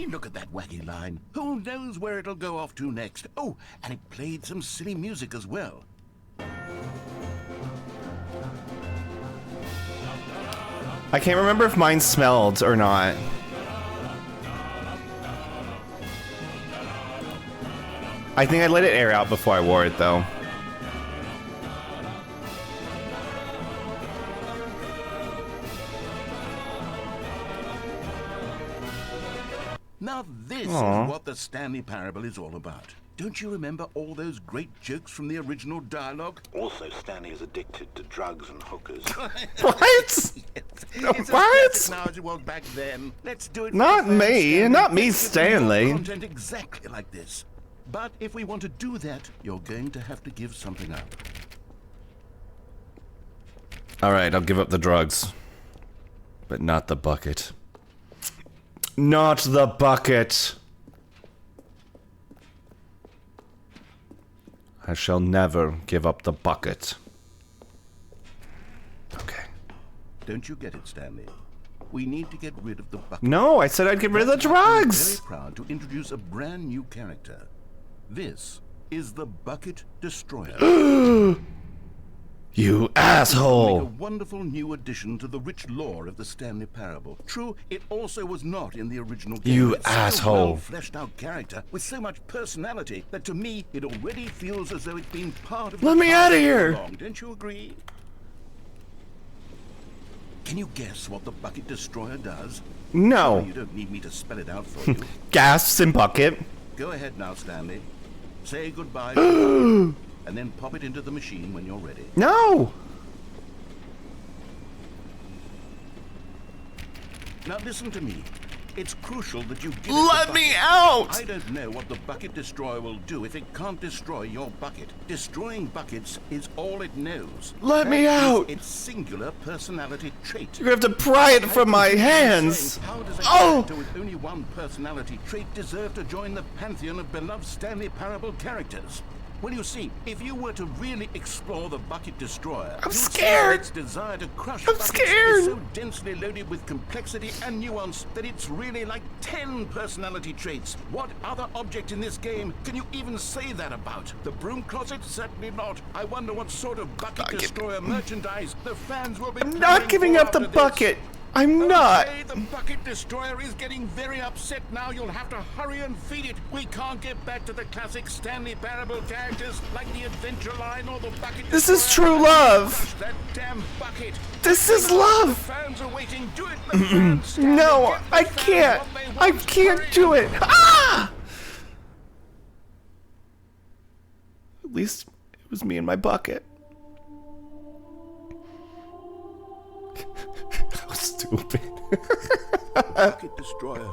Look at that wacky line. Who knows where it'll go off to next? Oh, and it played some silly music as well. I can't remember if mine smelled or not. I think I let it air out before I wore it, though. Now this Aw. is what the Stanley Parable is all about. Don't you remember all those great jokes from the original dialogue? Also, Stanley is addicted to drugs and hookers. What? It's as What? classic now as it was back then. Let's do it. for Not the fans, me. Stanley. Not me, Let's give them more Stanley. Content exactly like this. But if we want to do that, you're going to have to give something up. Alright, I'll give up the drugs. But not the bucket. Not the bucket! I shall never give up the bucket. Okay. Don't you get it, Stanley? We need to get rid of the bucket. No, I said I'd get rid of the I'm drugs! very proud to introduce a brand new character. This is the Bucket Destroyer. You Make a asshole! wonderful new addition to the rich lore of the Stanley Parable. True, it also was not in the original game. You It's such a asshole. well-fleshed-out character with so much personality that to me it already feels as though it's been part of. Let the me past outta all here. along. Don't you agree? Can you guess what the Bucket Destroyer does? No. You don't need me to spell it out for you. Gasps and bucket. Go ahead now, Stanley. Say goodbye, and then pop it into the machine when you're ready. No! Now listen to me. It's crucial that you give it Let the me bucket. out! I don't know what the Bucket Destroyer will do if it can't destroy your bucket. Destroying buckets is all it knows. Let me That is out! its singular personality trait. You're gonna have to pry it from my hands! How does a Oh! character with only one personality trait deserve to join the pantheon of beloved Stanley Parable characters? Well, you see, if you were to really explore the Bucket Destroyer, I'm you'd see scared. that its desire to crush I'm buckets scared. is so densely loaded with complexity and nuance that it's really like 10 personality traits. What other object in this game can you even say that about? The Broom Closet? Certainly not. I wonder what sort of Bucket Destroyer merchandise the fans will be I'm not planning giving for up the after this. bucket! I'm not! Okay, the Bucket Destroyer is getting very upset now. You'll have to hurry and feed it. We can't get back to the classic Stanley Parable characters like the Adventure Line or the Bucket This is Destroyer. true love. Crush that damn bucket. This is The love! fans are waiting. Do it, the fans. Stanley. No, Get the I fans can't! what they I want. can't Hurry do up. it! Ah! At least it was me and my bucket. How stupid. Bucket Destroyer.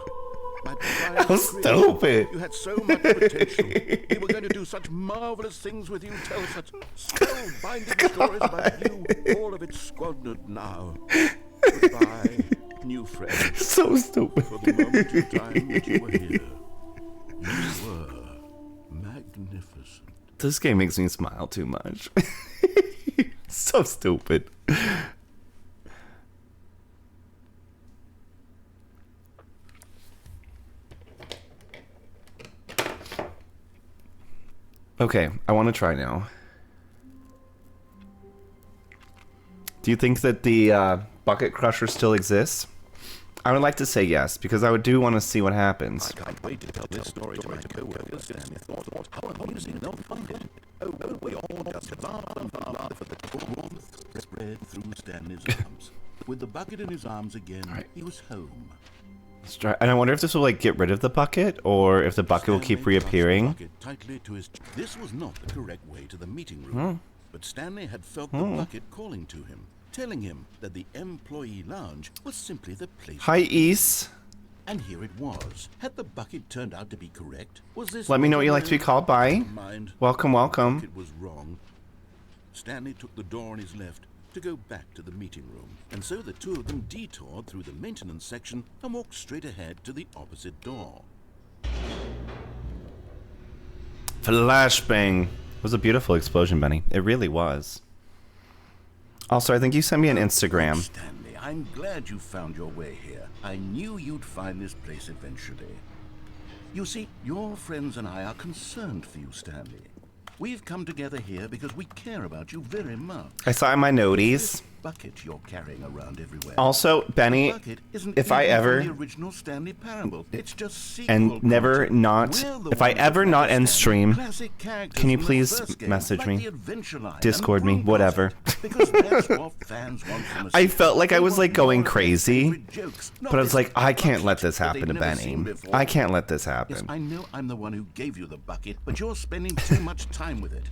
My pride How and creation. stupid. You had so much potential. We were going to do such marvelous things with you. Tell such spellbinding stories about you. All of it squandered now. Goodbye. new friend. So stupid. For the moment of time that you were here, you were magnificent. This game makes me smile too much. So stupid. Okay, I want to try now. Do you think that the bucket crusher still exists? I would like to say yes, because I do want to see what happens. I can't wait to tell this story to my co-workers and thought how amusing they'll find it. Oh, we all just laugh and laugh at the warmth spread through Stanley's arms. With the bucket in his arms again, he was home. Let's try. And I wonder if this will like get rid of the bucket, or if the bucket will keep Stanley clutched the reappearing. bucket tightly to his This was not the correct way to the meeting room, but Stanley had felt the bucket calling to him, telling him that the employee lounge was simply the place. Hi, East. And here it was. Had the bucket turned out to be correct? Was this? Let me know what you like to be called by. Mind. Welcome, The welcome. bucket was wrong. Stanley took the door on his left to go back to the meeting room, and so the two of them detoured through the maintenance section and walked straight ahead to the opposite door. Flashbang. It was a beautiful explosion, Benny. It really was. Also, I think you sent me an Instagram. Stanley, I'm glad you found your way here. I knew you'd find this place eventually. You see, your friends and I are concerned for you, Stanley. We've come together here because we care about you very much. I saw in my noties. This bucket you're carrying around everywhere. Also, Benny, Bucket isn't if I even ever from the original Stanley Parable. It's just and sequel never content. not, We're the if I ones ever that not like end Stanley. stream, Classic characters can you from the please first game, message like me? the Adventure Line and Discord me, Broom whatever. Closet, because that's what fans want from us. I felt like I They was want like going more of their crazy, favorite jokes, not but I was this like, I can't let bucket this that happen to they've never Benny. seen before. I can't let this Yes, happen. I know I'm the one who gave you the bucket, but you're spending too much time with it.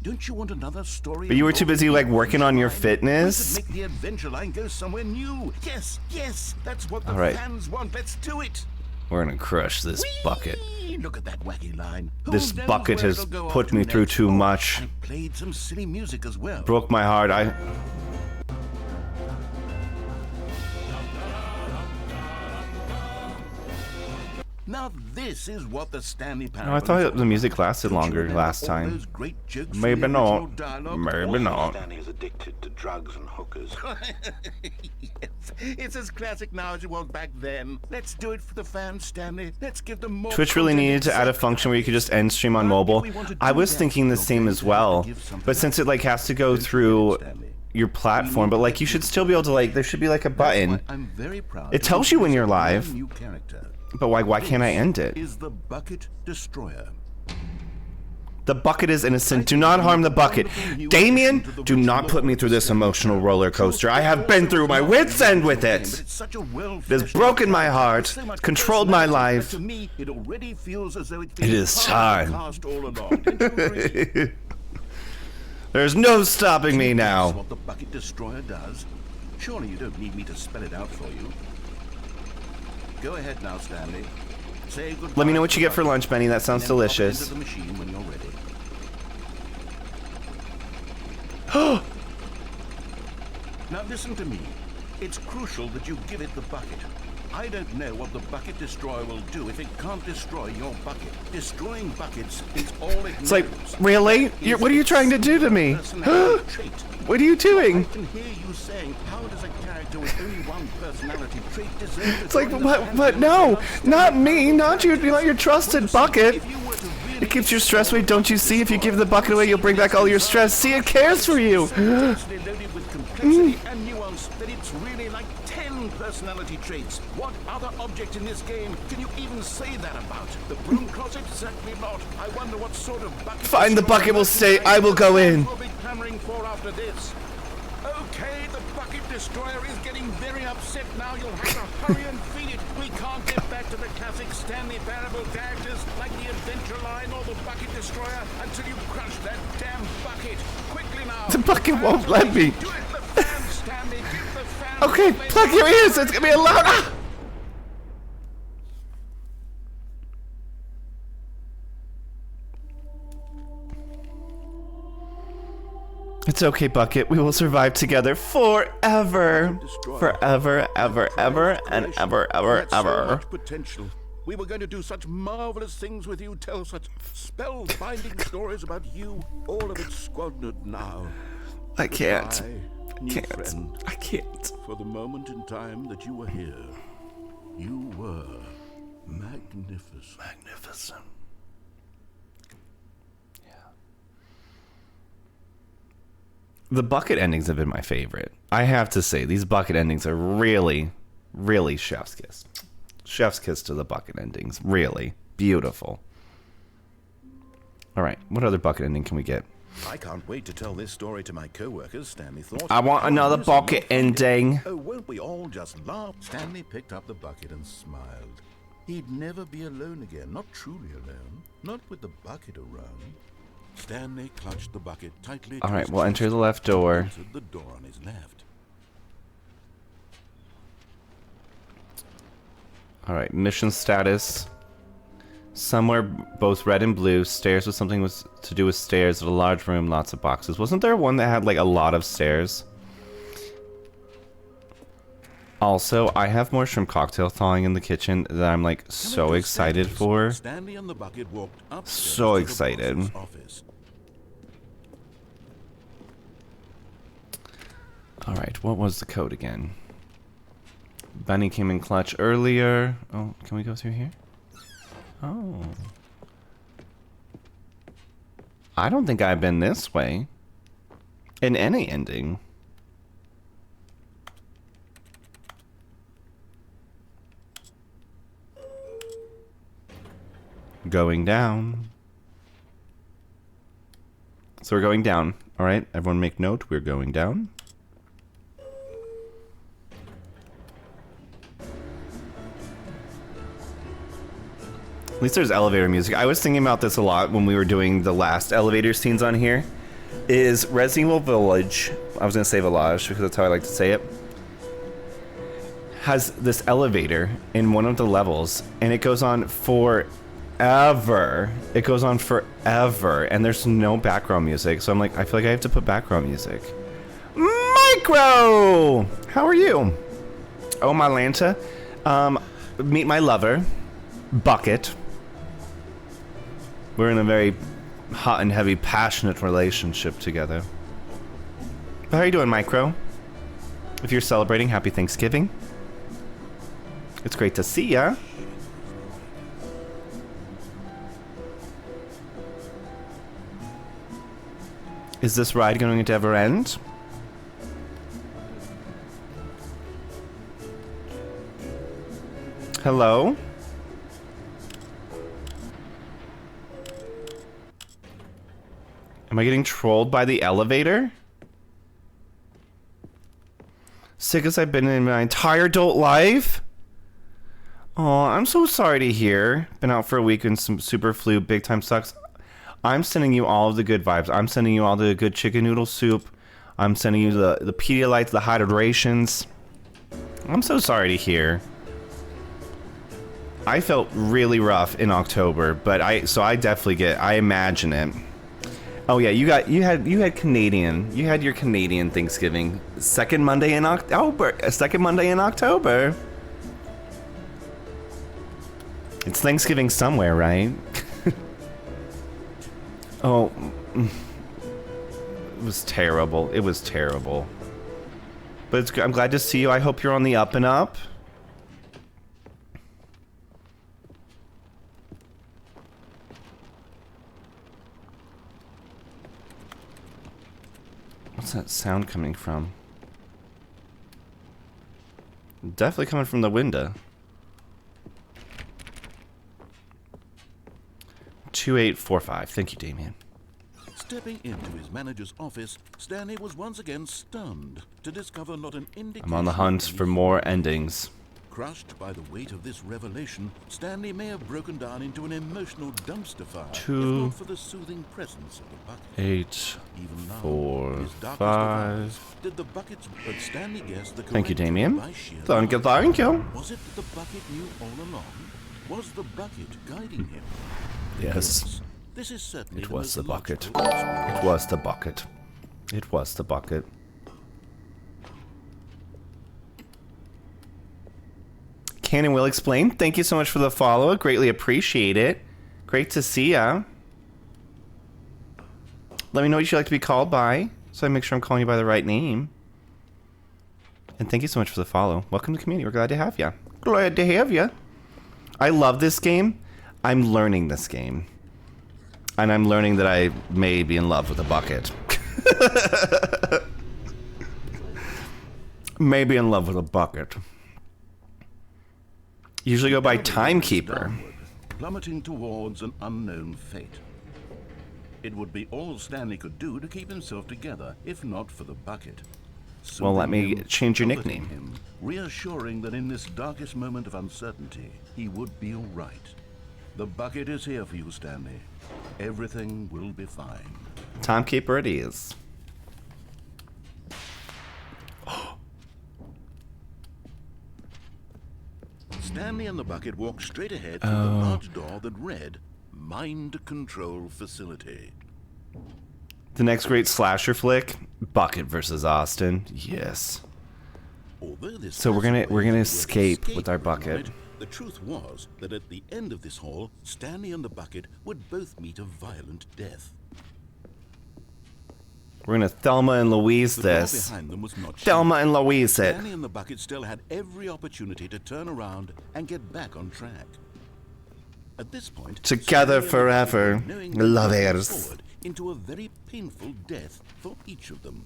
Don't you want another story? But you were too busy, like, working on your fitness? We could make the Adventure Line go somewhere new. Yes, yes, that's what the All right. fans want. Let's do it. We're gonna crush this bucket. Whee! Look at that wacky line. Who This knows bucket where has it'll go put off me to through next? too Oh, much. and it played some silly music as well. Broke my heart. Now this is what the Stanley Parable. No, I thought is the all music about. lasted Don't you longer remember last all time. those great jokes from Maybe the not. original dialogue? Maybe not. Stanley is addicted to drugs and hookers. Yes, it's as classic now as it was back then. Let's do it for the fans, Stanley. Let's give them more. Twitch really content needed to add a function where you could just end stream on mobile. I was thinking the same as well, but since it like has to go through your platform, but like you should still be able to like there should be like a button. I'm very proud. It tells you when you're My live. New character But why can't I end it? is the Bucket Destroyer. The bucket is innocent. Do not harm the bucket. Damien, do not put me through this emotional roller coaster. I have been through my wit's end with But it. it's such a well. It has broken my heart, So much controlled my personality life. that To me, it already feels as though it's It is time. Cast all along. Don't you agree? There's no stopping me That's now. what the Bucket Destroyer does. Surely you don't need me to spell it out for you. Go ahead now, Stanley. Say goodbye. Let me know what to you the get for bucket, lunch, Benny. That sounds and then pop it delicious. into the machine when you're ready. Now listen to me. It's crucial that you give it the bucket. I don't know what the Bucket Destroyer will do if it can't destroy your bucket. Destroying buckets is all it knows. It's like, really? What are you trying to do to me? Personality trait. What are you I doing? can hear you saying, how does a character with only one personality trait deserve to It's like, join the what? fans No, of not me, not you. Not your trusted bucket. If you were to really It keeps your stress away. Don't you see? If you give the bucket away, you'll bring back all your stress. See, it cares for you. so intensely loaded with complexity and nuance that it's really like 10 personality traits. What other object in this game can you even say that about? The broom closet? Certainly not. I wonder what sort of bucket. Fine, the bucket will stay. I will go in. We'll be clamoring for after this. Okay, the Bucket Destroyer is getting very upset now. You'll have to hurry and feed it. We can't get back to the classic Stanley Parable characters like the Adventure Line or the Bucket Destroyer until you crush that damn bucket. Quickly now. The bucket won't let me. Do it, the fans, Stanley. Give the fans. Okay, what they plug your want. ears. It's gonna be a loud. Ah! It's okay, Bucket. We will survive together forever. Forever, ever, ever, and ever, ever, That's so ever. much potential. We were going to do such marvelous things with you, tell such spellbinding stories about you. All of it squandered now. I can't. Goodbye, new friend. I can't. For the moment in time that you were here, you were magnificent. Magnificent. The Bucket endings have been my favorite. I have to say, these Bucket endings are really, really chef's kiss. Chef's kiss to the Bucket endings. Really. Beautiful. Alright, what other Bucket ending can we get? I can't wait to tell this story to my co-workers, Stanley thought. I want another Bucket ending. Oh, won't we all just laugh? Stanley picked up the bucket and smiled. He'd never be alone again, not truly alone. Not with the bucket around. Stanley clutched the bucket tightly. All right, we'll enter the left door. Entered the door on his left. All right, mission status. Somewhere both red and blue. Stairs with something was to do with stairs. A large room, lots of boxes. Wasn't there one that had like a lot of stairs? Also, I have more shrimp cocktail thawing in the kitchen that I'm like so excited for. Stanley and the bucket walked upstairs So to the excited. boss's office. Alright, what was the code again? Bunny came in clutch earlier. Oh, can we go through here? Oh. I don't think I've been this way. In any ending. Going down. So we're going down. Alright, everyone make note. We're going down. At least there's elevator music. I was thinking about this a lot when we were doing the last elevator scenes on here. Is Resident Evil Village, I was going to say Village because that's how I like to say it, has this elevator in one of the levels, and it goes on forever. It goes on forever, and there's no background music, so I'm like, I feel like I have to put background music. Micro! How are you? Oh, my Lanta. Meet my lover, Bucket. We're in a very hot and heavy, passionate relationship together. But how are you doing, Micro? If you're celebrating, happy Thanksgiving. It's great to see ya. Is this ride going to ever end? Hello? Am I getting trolled by the elevator? Sick as I've been in my entire adult life? Oh, I'm so sorry to hear. Been out for a week and some super flu, big time sucks. I'm sending you all of the good vibes. I'm sending you all the good chicken noodle soup. I'm sending you the Pedialytes, the hydrations. I'm so sorry to hear. I felt really rough in October, but I imagine it. Oh yeah, you had Canadian. You had your Canadian Thanksgiving. Second Monday in October. It's Thanksgiving somewhere, right? Oh, it was terrible. It was terrible. But I'm glad to see you. I hope you're on the up and up. What's that sound coming from? Definitely coming from the window. 2845. Thank you, Damien. Stepping into his manager's office, Stanley was once again stunned to discover not an indication. I'm on the hunt for more endings. Crushed by the weight of this revelation, Stanley may have broken down into an emotional dumpster fire, if 2, not for the soothing presence of the bucket. 8, Even now, 4, his darkest 5. device, did the buckets, but Stanley guessed the Thank you, correct Damien. by sheer Thank you, luck. thank you. Was it that the bucket knew all along? Was the bucket guiding him? Yes, This is certainly it the was most the bucket. logical explanation. It was the bucket. It was the bucket. Canon will explain. Thank you so much for the follow. Greatly appreciate it. Great to see ya. Let me know what you'd like to be called by, so I make sure I'm calling you by the right name. And thank you so much for the follow. Welcome to the community. We're glad to have you. Glad to have you. I love this game. I'm learning this game. And I'm learning that I may be in love with a bucket. May be in love with a bucket. Usually go by Timekeeper. Downward, plummeting towards an unknown fate. It would be all Stanley could do to keep himself together, if not for the bucket. Well, let me Soothing him, change your comforting nickname. him, reassuring that in this darkest moment of uncertainty, he would be all right. The bucket is here for you, Stanley. Everything will be fine. Timekeeper it is. Stanley and the bucket walked straight ahead through the large door that read, Mind Control Facility. The next great slasher flick, Bucket versus Austin. Yes. Although this So we're gonna passageway is escape the word with our escape bucket. implied, the truth was that at the end of this hall, Stanley and the bucket would both meet a violent death. We're gonna Thelma and Louise The door this. behind them was not Thelma shut. and Louise it. Stanley and the bucket still had every opportunity to turn around and get back on track. At this point, Together Stanley and the forever, bucket were knowing they were moving lovers. forward into a very painful death for each of them.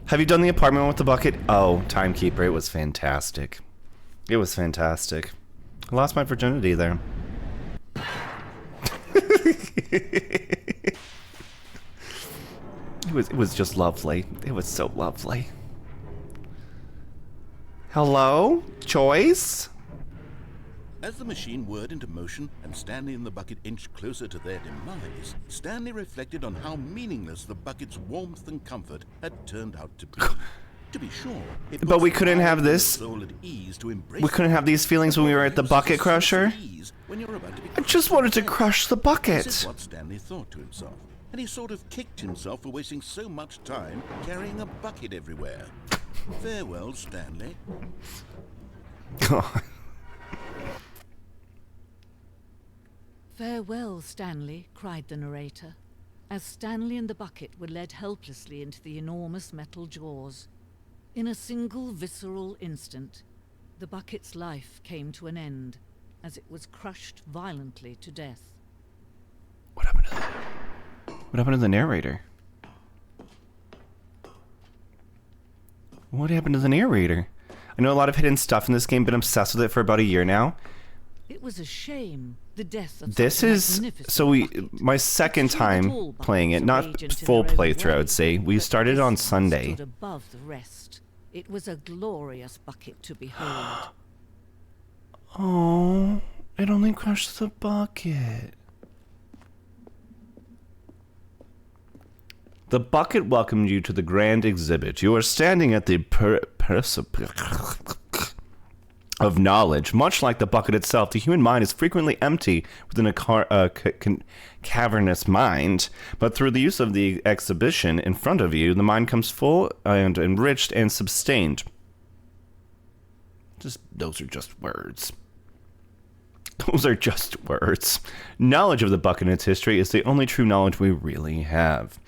Have you done the apartment with the bucket? Oh, Timekeeper. It was fantastic. It was fantastic. I lost my virginity there. It was just lovely. It was so lovely. Hello? Choice? As the machine whirred into motion and Stanley and the bucket inched closer to their demise, Stanley reflected on how meaningless the bucket's warmth and comfort had turned out to be. To be sure, it But was we couldn't have hard for the this. soul at ease to embrace We couldn't have these feelings when we were at the bucket crusher. when you're about to be I just wanted to crush the This bucket. is what Stanley thought to himself, and he sort of kicked himself for wasting so much time carrying a bucket everywhere. Farewell, Stanley. "Farewell, Stanley," cried the narrator, as Stanley and the bucket were led helplessly into the enormous metal jaws. In a single visceral instant, the bucket's life came to an end, as it was crushed violently to death. What happened to What happened to the narrator? What happened to the narrator? I know a lot of hidden stuff in this game, been obsessed with it for about a year now. It was a shame, the death of This such a is magnificent so we bucket. my second Two little time playing it, buckets not arranged into full their own playthrough, I way, would say. We but started this on one Sunday. stood above the rest. It was a glorious bucket to behold. Oh, it only crushed the bucket. The bucket welcomed you to the grand exhibit. You are standing at the precipice of knowledge. Much like the bucket itself, the human mind is frequently empty within a cavernous mind. But through the use of the exhibition in front of you, the mind comes full and enriched and sustained. Those are just words. Those are just words. Knowledge of the bucket and its history is the only true knowledge we really have.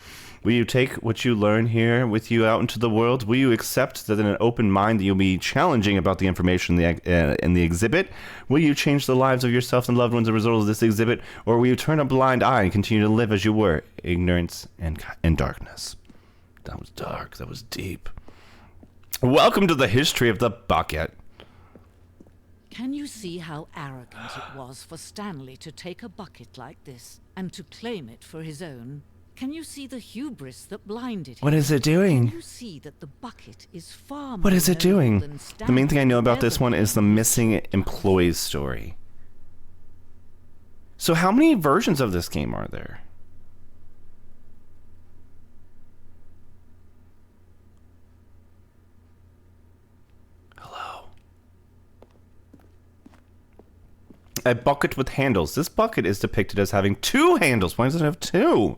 Will you take what you learn here with you out into the world? Will you accept that in an open mind you'll be challenging about the information in the exhibit? Will you change the lives of yourself and loved ones as a result of this exhibit? Or will you turn a blind eye and continue to live as you were, ignorance and darkness? That was dark. That was deep. Welcome to the history of the bucket. Can you see how arrogant it was for Stanley to take a bucket like this and to claim it for his own? Can you see the hubris that blinded him? What is it doing? Can you see that the bucket is far more What is it noble doing? than The main thing I know about Stanley this one ever is the was? missing employees story. So how many versions of this game are there? Hello. A bucket with handles. This bucket is depicted as having 2 handles. Why does it have 2?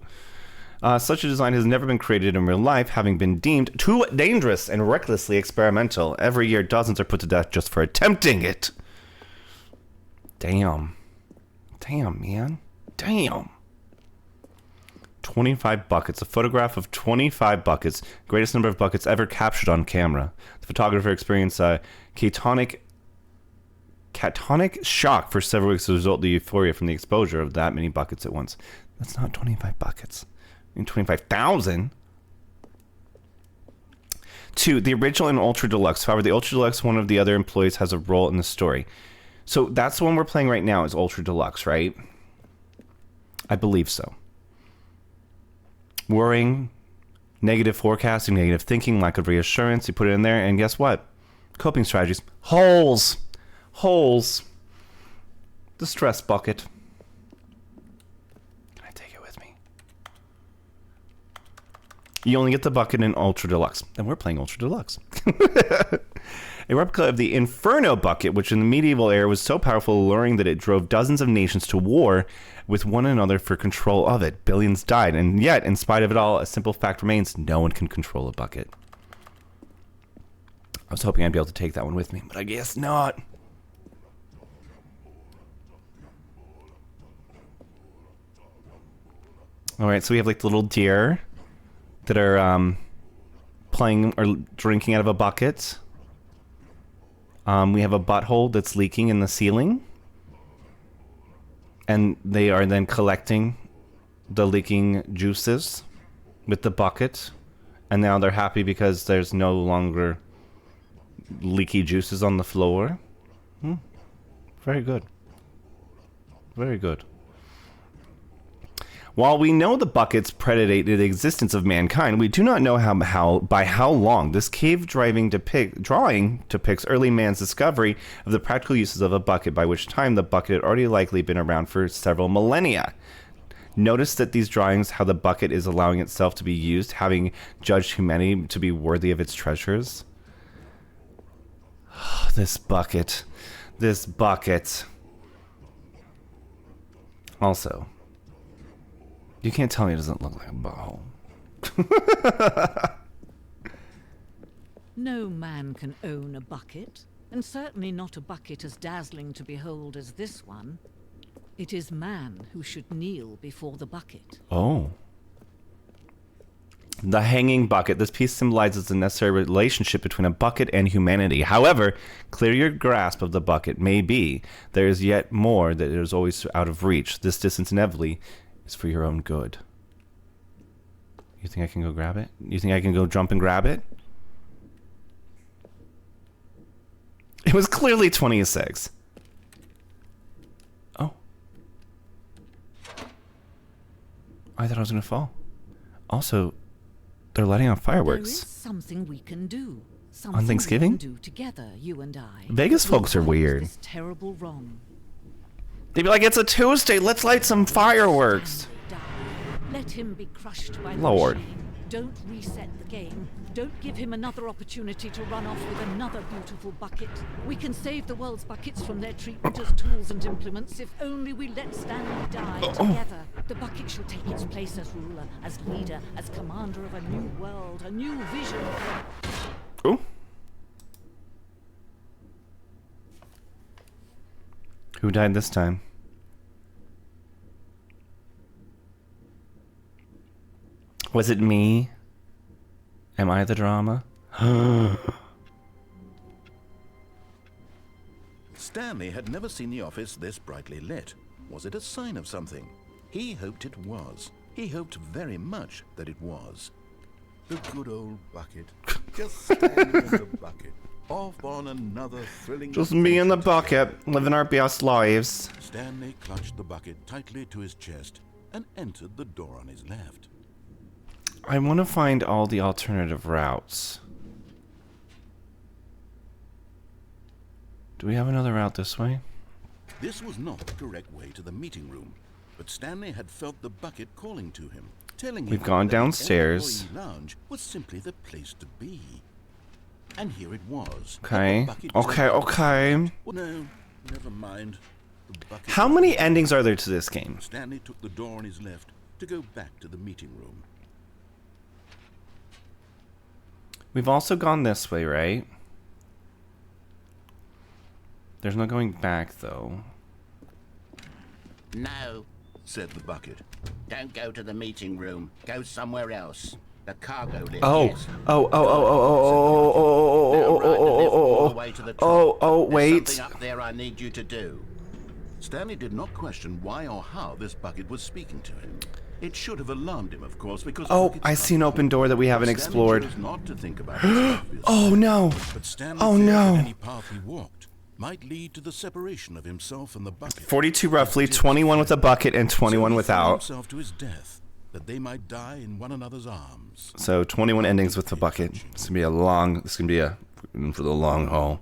Such a design has never been created in real life, having been deemed too dangerous and recklessly experimental. Every year, dozens are put to death just for attempting it. Damn. Damn, man. Damn. 25 buckets. A photograph of 25 buckets. Greatest number of buckets ever captured on camera. The photographer experienced a catonic shock for several weeks as a result of the euphoria from the exposure of that many buckets at once. That's not 25 buckets. I mean, 25,000. 2. The original and Ultra Deluxe. However, the Ultra Deluxe, one of the other employees, has a role in the story. So that's the one we're playing right now is Ultra Deluxe, right? I believe so. Worrying, negative forecasting, negative thinking, lack of reassurance. You put it in there, and guess what? Coping strategies. Holes. Holes. The stress bucket. Can I take it with me? You only get the bucket in Ultra Deluxe. And we're playing Ultra Deluxe. A replica of the Inferno bucket, which in the medieval era was so powerful, alluring that it drove dozens of nations to war with one another for control of it. Billions died, and yet, in spite of it all, a simple fact remains: no one can control a bucket. I was hoping I'd be able to take that one with me, but I guess not. Alright, so we have like the little deer that are playing or drinking out of a bucket. We have a butthole that's leaking in the ceiling. And they are then collecting the leaking juices with the bucket. And now they're happy because there's no longer leaky juices on the floor. Very good. Very good. While we know the buckets predate the existence of mankind, we do not know by how long. This cave drawing depicts early man's discovery of the practical uses of a bucket, by which time the bucket had already likely been around for several millennia. Notice that these drawings, how the bucket is allowing itself to be used, having judged humanity to be worthy of its treasures. This bucket. This bucket. Also, you can't tell me it doesn't look like a butthole. No man can own a bucket, and certainly not a bucket as dazzling to behold as this one. It is man who should kneel before the bucket. Oh. The hanging bucket. This piece symbolizes the necessary relationship between a bucket and humanity. However, clear your grasp of the bucket may be, there is yet more that is always out of reach. This distance inevitably is for your own good. You think I can go grab it? You think I can go jump and grab it? It was clearly 26. Oh. I thought I was going to fall. Also, they're lighting off fireworks. There is something we can do. On Thanksgiving? We can do together, you and I. Vegas folks are weird. This terrible wrong. They'd be like, it's a Tuesday, let's light some fireworks. Let him be crushed by Lord. the machine. Don't reset the game. Don't give him another opportunity to run off with another beautiful bucket. We can save the world's buckets from their treatment as tools and implements if only we let Stanley die together. The bucket shall take its place as ruler, as leader, as commander of a new world, a new vision. Ooh. Who died this time? Was it me? Am I the drama? Stanley had never seen the office this brightly lit. Was it a sign of something? He hoped it was. He hoped very much that it was. The good old bucket. Just standing in the bucket. Off on another thrilling... Just me and the bucket, living our best lives. Stanley clutched the bucket tightly to his chest and entered the door on his left. I want to find all the alternative routes. Do we have another route this way? This was not the correct way to the meeting room, but Stanley had felt the bucket calling to him, telling him We've gone that the downstairs. employee lounge was simply the place to be. And here it was. Okay. But the bucket was Okay. empty. Okay. No, never mind. the bucket. How many endings are there to this game? Stanley took the door on his left to go back to the meeting room. We've also gone this way, right? There's no going back, though. No, Said the bucket. don't go to the meeting room. Go somewhere else. The cargo lift. Oh, yes. oh, oh, oh, oh, oh, oh, oh, Now ride the lift all the oh, way to the top. oh, There's wait. something up there I need you to do. Stanley did not question why or how this bucket was speaking to him. It should have alarmed him, of course, because Oh, buckets I see an can't open talk. door that we haven't Stanley explored. chose not to think about this obvious Oh, no. But Stanley Oh, feared no. that any path he walked might lead to the separation of himself and the bucket. 42 roughly, 21 with a bucket, and 21 so he without. threw himself to his death, that they might die in one another's arms. So 21 endings with the bucket. This gonna be a long. This gonna be a for the long haul.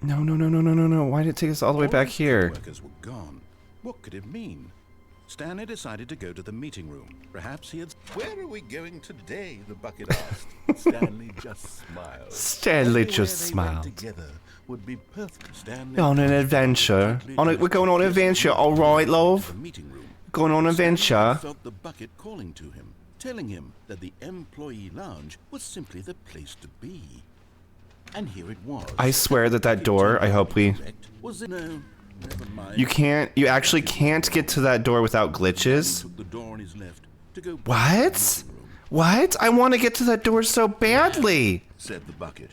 No, no, no, no, no, no, no. Why did it take us all the way All back his here? workers were gone. What could it mean? Stanley decided to go to the meeting room. Perhaps he had... Where are we going today? The bucket asked. Stanley just smiled. Stanley Anywhere just they went smiled. together would be perfect. Stanley On an adventure. We're going on an adventure, all right, love. The meeting room. Going on an Stanley adventure. felt the bucket calling to him, telling him that the employee lounge was simply the place to be. And here it was. I swear that door. I hope we. Was it? No, never mind. You can't. You actually can't get to that door without glitches. Took the door on his left to go back to the What? meeting room, What? I want to get to that door so badly. said the bucket.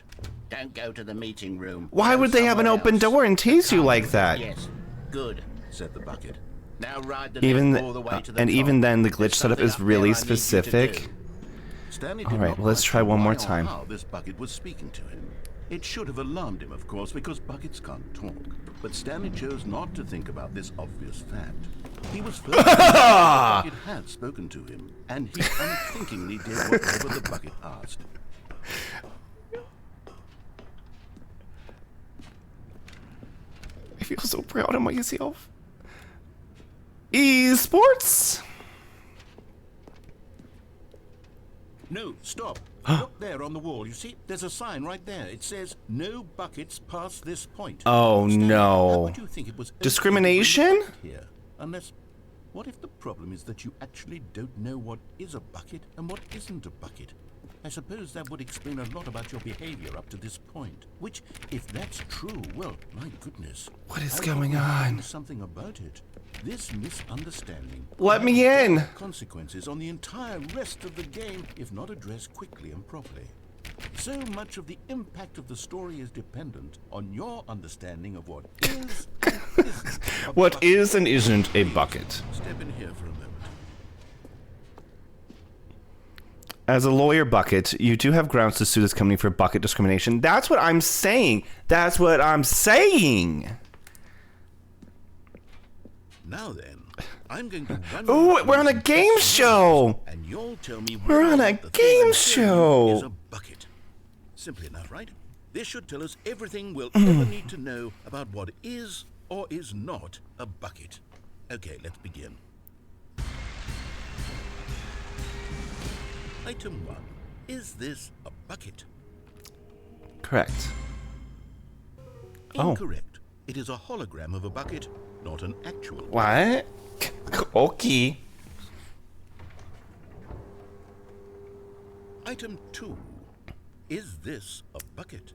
Don't go to the meeting room. Why Go would they have an somewhere open else. door and tease you Cargo like lift, that? Yes. Good. Said the bucket. Now ride the Even lift all the way to the and top. even then, the glitch There's setup something is up there really I need you to specific. do. Stanley All did right, not well, let's try question one more why or time. how this bucket was speaking to him. It should have alarmed him, of course, because buckets can't talk. But Stanley chose not to think about this obvious fact. He was first the bucket had spoken to him, and he unthinkingly did whatever the bucket asked. I feel so proud of myself. Esports. No, stop. Look there on the wall. You see, there's a sign right there. It says, "No buckets past this point." Oh, Stanley, no. how would you think it was okay to Discrimination? bring a bucket here? Unless, what if the problem is that you actually don't know what is a bucket and what isn't a bucket? I suppose that would explain a lot about your behavior up to this point. Which, if that's true, well, my goodness. What is I going hope we on? do something about it. This misunderstanding Let will me have in. dire consequences on the entire rest of the game if not addressed quickly and properly. So much of the impact of the story is dependent on your understanding of what is and isn't a What bucket. is and isn't a bucket? Step in here for a moment. As a lawyer, Bucket, you do have grounds to sue this company for bucket discrimination. That's what I'm saying. That's what I'm saying. Now then, I'm going to run. Ooh, you we're on a through game some show. and you'll tell me We're whether on or a not the thing game I'm telling you show. is a bucket. Simple enough, right? This should tell us everything we'll ever need to know about what is or is not a bucket. Okay, let's begin. Item 1. Is this a bucket? Correct. Oh. Incorrect. It is a hologram of a bucket, not an actual one. What? Okay. Item 2. Is this a bucket?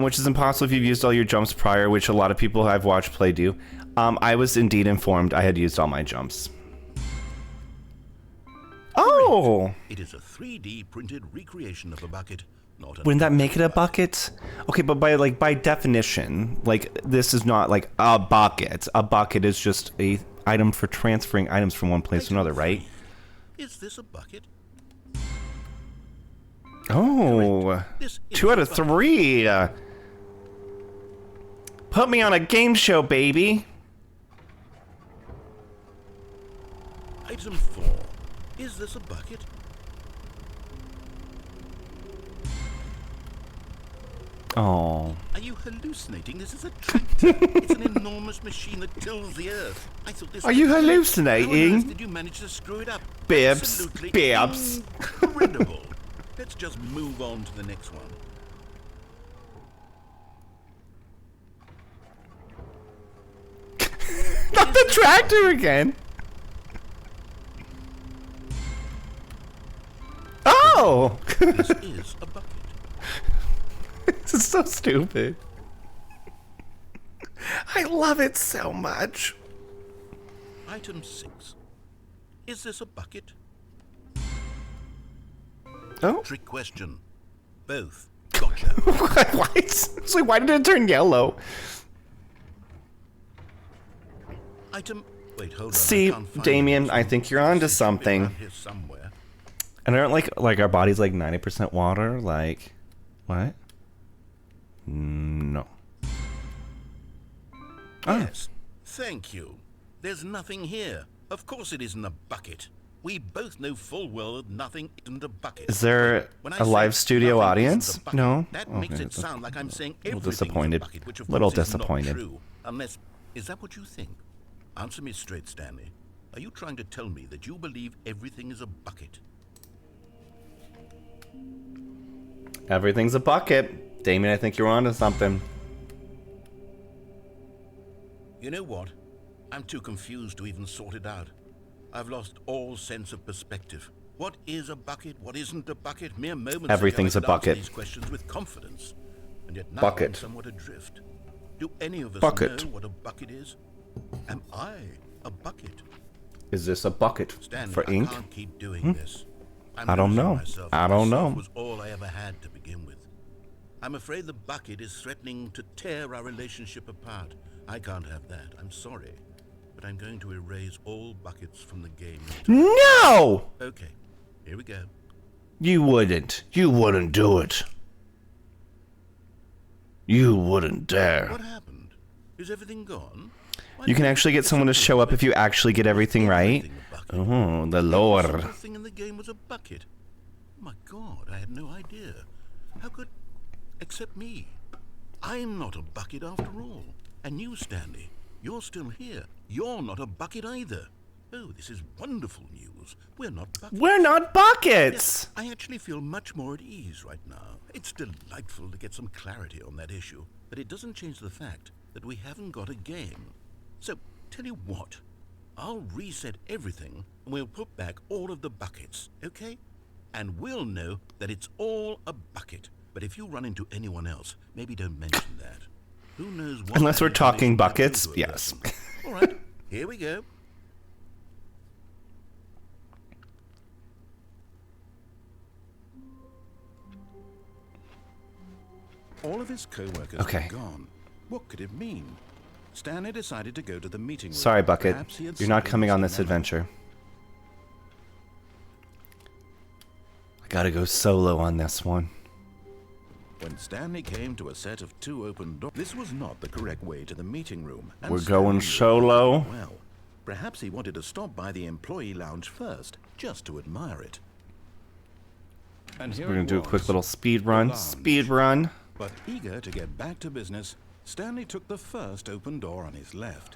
Which is impossible if you've used all your jumps prior, which a lot of people I've watched play do. I was indeed informed I had used all my jumps. Oh! It is a 3D printed recreation of a bucket, not an Wouldn't that make it a bucket? Okay, but by definition, like this is not like a bucket. A bucket is just a item for transferring items from one place to another, right? Is this a bucket? Oh, This is 2 out a of bucket. 3. Put me on a game show, baby. Item 4. Is this a bucket? Oh, Are you hallucinating? This is a tractor. It's an enormous machine that tills the earth. I thought this Are was you a bucket. hallucinating? How on earth did you manage to screw it up? Bibbs, Absolutely Bibbs. incredible. Let's just move on to the next one. tractor again. Oh! This is a bucket. This is so stupid. I love it so much. Item 6. Is this a bucket? Oh. Trick question. Both. Gotcha. What? It's like, why did it turn yellow? Item. Wait, hold on. See, I can't find Damien, it. I think you're onto It should be something. around here somewhere. And aren't like our body's like 90% water? Like, what? No. Oh. Yes. Thank you. There's nothing here. Of course it isn't a bucket. We both know full well that nothing isn't a bucket. Is there When I a say live studio nothing audience? isn't a bucket, No? That Okay, makes it that's sound like I'm saying little everything disappointed. is a bucket, which of Little course is not disappointed. true. Unless, is that what you think? Answer me straight, Stanley. Are you trying to tell me that you believe everything is a bucket? Everything's a bucket. Damien, I think you're onto something. You know what? I'm too confused to even sort it out. I've lost all sense of perspective. What is a bucket? What isn't a bucket? Mere moments Everything's ago, I a could answer bucket. these questions with confidence, and yet now Bucket. I'm somewhat adrift. Do any of us Bucket. know what a bucket is? Am I a bucket? Is this a bucket Stanley, for I ink? can't keep doing this. I'm I don't losing know. myself. I don't Myself know. was all I ever had to begin with. I'm afraid the bucket is threatening to tear our relationship apart. I can't have that. I'm sorry. But I'm going to erase all buckets from the game. No! Okay, here we go. You wouldn't. You wouldn't do it. You wouldn't dare. What happened? Is everything gone? Why You can not? actually get someone to show up if you actually get everything right. Everything a bucket. Oh, the Every Lord. single thing in the game was a bucket. My God, I had no idea. How could... Except me. I'm not a bucket after all. And you, Stanley, you're still here. You're not a bucket either. Oh, this is wonderful news. We're not buckets. We're not buckets! I actually feel much more at ease right now. It's delightful to get some clarity on that issue, but it doesn't change the fact that we haven't got a game. So, tell you what, I'll reset everything and we'll put back all of the buckets, okay? And we'll know that it's all a bucket. But if you run into anyone else, maybe don't mention that. Who knows what... Unless that we're talking information might do buckets, to a yes. person. All right, here we go. All of his co-workers Okay. were gone. What could it mean? Stanley decided to go to the meeting room. Sorry, Bucket. Perhaps he had You're not simply coming on missed this a memo. adventure. I gotta go solo on this one. When Stanley came to a set of 2 open doors, this was not the correct way to the meeting room. and We're Stanley going knew it solo. well. Perhaps he wanted to stop by the employee lounge first, just to admire it. And here We're gonna it do a quick was, little speed run. lounge. Speed run. But eager to get back to business, Stanley took the first open door on his left.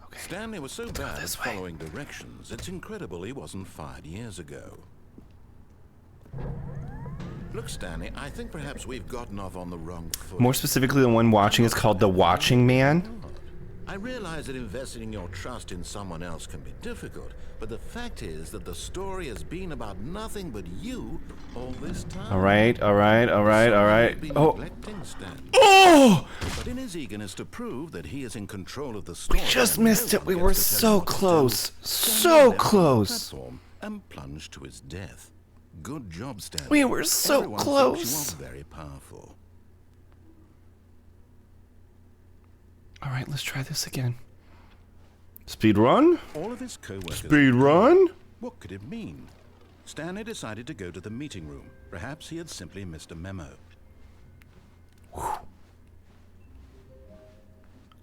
Okay. Stanley was so bad at this way. following directions, it's incredible he wasn't fired years ago. Look, Stanley, I think perhaps we've gotten off on the wrong foot. More specifically, the one watching is called The Watching Man. I realize that investing your trust in someone else can be difficult, but the fact is that the story has been about nothing but you all this time. Alright, alright, alright, alright. You've been Oh! neglecting Stanley. Oh! But in his eagerness to prove that he is in control of the story, Just and missed no it. one We gets were to tell so him what to do, close. Stanley So left on the close. platform and plunged to his death. Good job, Stanley. We were so Everyone close. Thinks you are very powerful. Alright, let's try this again. Speed run? All of his co-workers. Speed run? What could it mean? Stanley decided to go to the meeting room. Perhaps he had simply missed a memo.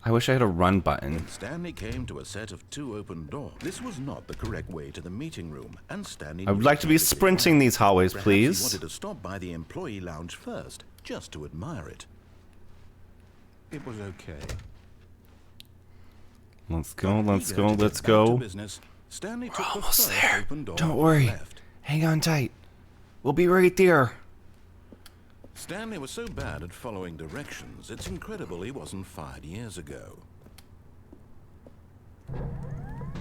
I wish I had a run button. Stanley came to a set of 2 open doors. This was not the correct way to the meeting room, and Stanley... I would knew like to be perfectly sprinting well. these hallways, Perhaps please. he wanted to stop by the employee lounge first, just to admire it. It was okay. Let's go, let's Eager go, to get let's back to go. business, Stanley We're took the almost first there. open door Don't on worry. the left. Hang on tight. We'll be right there. Stanley was so bad at following directions, it's incredible he wasn't fired years ago.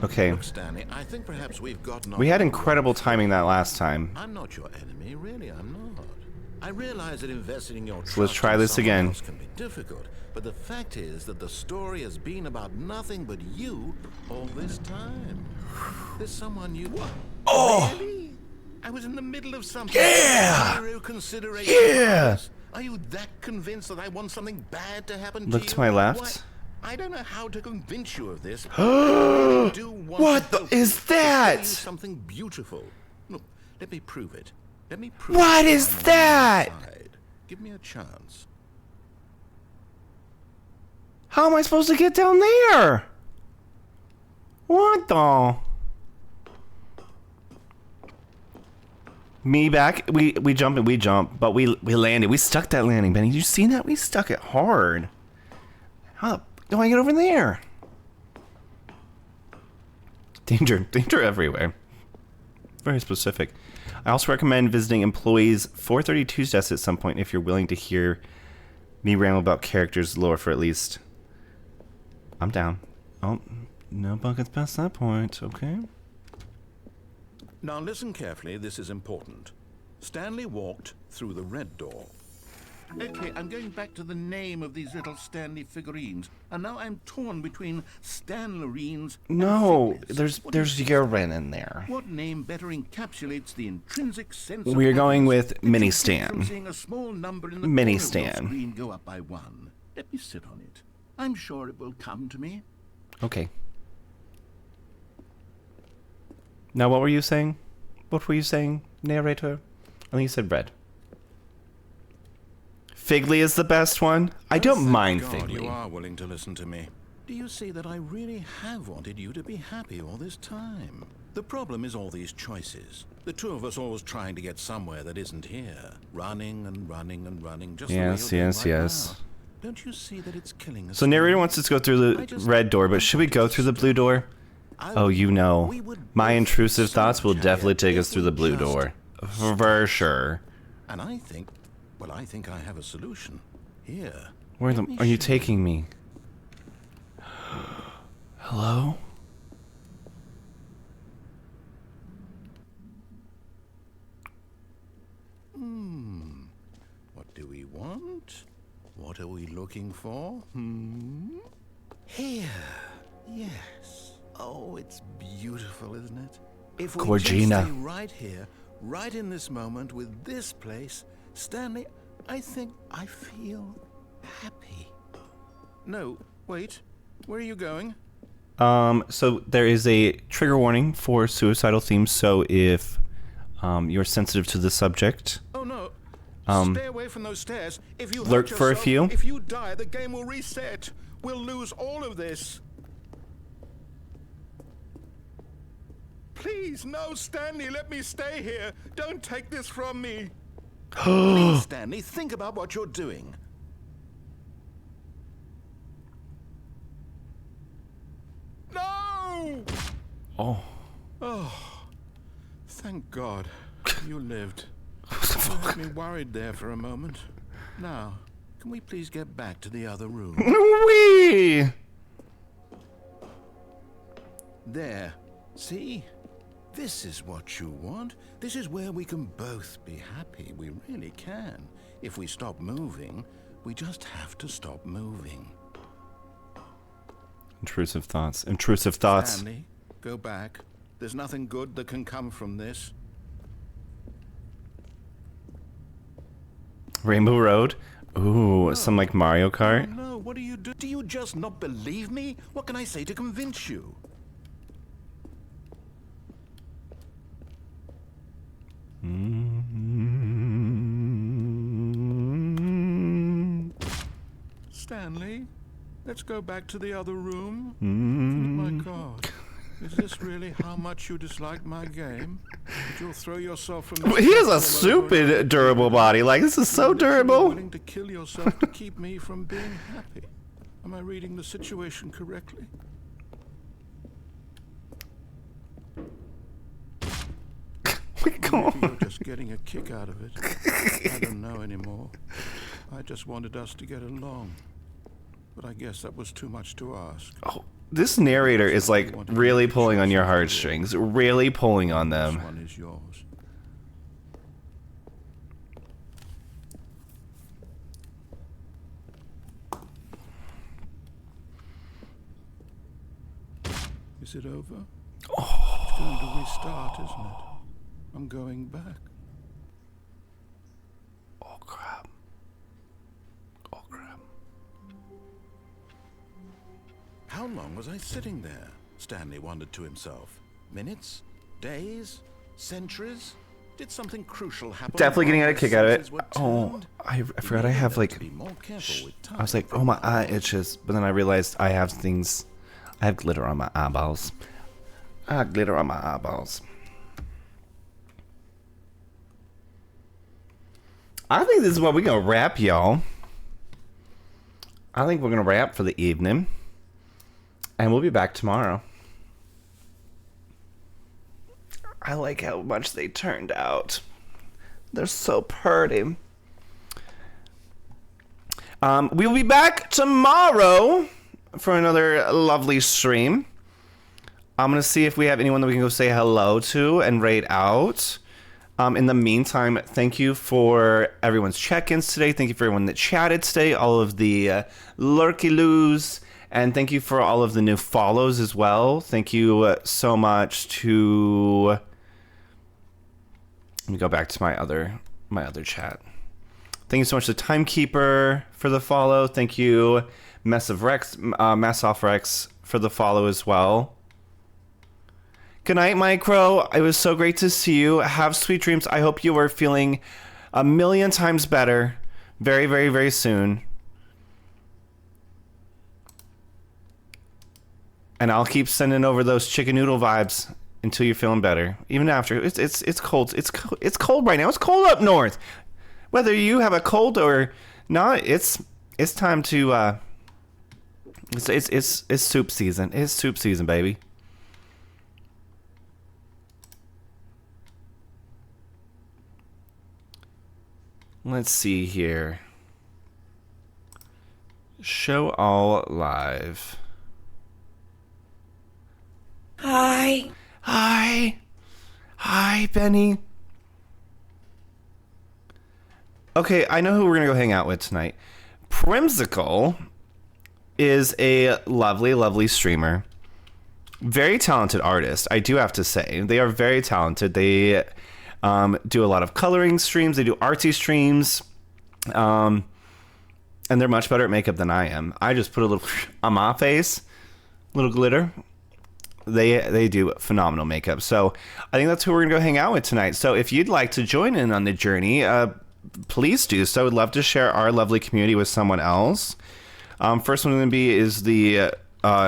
Okay. Look, Stanley, I think perhaps we've gotten... We had incredible timing that last time. I'm not your enemy, really, I'm not. I realize that investing in your So let's try this again. Can be difficult, but the fact is that the story has been about nothing but you all this time. There's someone you... Oh! Really? I was in the middle of something. Yeah! Zero consideration. Yeah! Are you that convinced that I want something bad to happen Look to you? to my left. Why, I don't know how to convince you of this. I do want What to the is to show you that? something beautiful. Look, let me prove it. Let me prove What it. is I'm on your that? side. Give me a chance. How am I supposed to get down there? What the? Me back. We jump and we jump, but we landed. We stuck that landing, Benny. Did you see that? We stuck it hard. How do I get over there? Danger everywhere. Very specific. I also recommend visiting employees 432's desk at some point if you're willing to hear me ramble about characters' lore for at least. I'm down. Oh, no buckets past that point. Okay. Now listen carefully, this is important. Stanley walked through the red door. Okay, I'm going back to the name of these little Stanley figurines, and now I'm torn between Stanlerines and No, Figlets. What do there's you urine in there. What name better encapsulates the intrinsic sense We're of going happiness with that you Mini get Stan. from seeing a small number in the Mini corner of your Stan. screen go up by 1. Let me sit on it. I'm sure it will come to me. Okay. Now, what were you saying? What were you saying, narrator? I think you said red. Figley is the best one. I don't Thank mind God you Figley. are willing to listen to me. Do you see that I really have wanted you to be happy all this time? The problem is all these choices. The two of us always trying to get somewhere that isn't here. Running and running and running just Yes, the way you're yes, doing right yes. now. Don't you see that it's killing us? So narrator wants us to go through the red door, but should we go through the blue door? Oh, you know, my intrusive thoughts will definitely take us through the blue door. For sure. And I think, well, I think I have a solution. Here. Where let me are you show taking me? Hello? What do we want? What are we looking for? Here. Yes. Oh, it's beautiful, isn't it? If we just Gorgina. stay right here, right in this moment with this place, Stanley, I think I feel happy. No, wait. Where are you going? So there is a trigger warning for suicidal themes, so if you're sensitive to the subject, Oh no. Stay away from those stairs. If you lurk hurt for a yourself, few. If you die, the game will reset. We'll lose all of this. Please, no, Stanley, let me stay here. Don't take this from me. Please, Stanley, think about what you're doing. No! oh, Thank God you lived. You had me worried there for a moment. Now, can we please get back to the other room? wee! There. See? This is what you want. This is where we can both be happy. We really can. If we stop moving, we just have to stop moving. Intrusive thoughts. Intrusive thoughts. Stanley, go back. There's nothing good that can come from this. Rainbow Road. Ooh, some like Mario Oh, Kart. no, what do you do? Do you just not believe me? What can I say to convince you? Stanley, let's go back to the other room. Oh my God. Is this really how much you dislike my game? That you'll throw yourself from the He has a steps all over stupid and durable body. Like, this is so that you're durable. willing to kill yourself to keep me from being happy. Am I reading the situation correctly? my God. Maybe you're just getting a kick out of it. I don't know anymore. I just wanted us to get along. But I guess that was too much to ask. Oh, this narrator is like really pulling on your heartstrings, really pulling on them. This one is yours. Is it over? Oh. It's going to restart, isn't it? I'm going back. Oh, crap. Oh, crap. How long was I sitting there? Stanley wondered to himself. Minutes? Days? Centuries? Did something crucial happen? Definitely getting a kick out of it. Senses were Oh, turned? I forgot I have like... Be more careful with time. I was like, oh, my eye itches. But then I realized I have things... I have glitter on my eyeballs. I have glitter on my eyeballs. I think this is what we're going to wrap, y'all. I think we're going to wrap for the evening. And we'll be back tomorrow. I like how much they turned out. They're so pretty. We'll be back tomorrow for another lovely stream. I'm going to see if we have anyone that we can go say hello to and rate out. In the meantime, thank you for everyone's check-ins today. Thank you for everyone that chatted today, all of the lurky-loos, and thank you for all of the new follows as well. Thank you so much to... Let me go back to my other chat. Thank you so much to Timekeeper for the follow. Thank you, Massoff Rex for the follow as well. Good night, Micro. It was so great to see you. Have sweet dreams. I hope you are feeling a million times better very, very, very soon. And I'll keep sending over those chicken noodle vibes until you're feeling better. Even after. It's cold. It's cold right now. It's cold up north. Whether you have a cold or not, it's time to it's soup season. It's soup season, baby. Let's see here. Show all live. Hi. Hi. Hi, Benny. Okay, I know who we're going to go hang out with tonight. Primsicle is a lovely, lovely streamer. Very talented artist, I do have to say. They are very talented. They do a lot of coloring streams. They do artsy streams. And they're much better at makeup than I am. I just put a little on my face, a little glitter. They do phenomenal makeup. So I think that's who we're going to go hang out with tonight. So if you'd like to join in on the journey, please do so. I would love to share our lovely community with someone else. First one going to be is the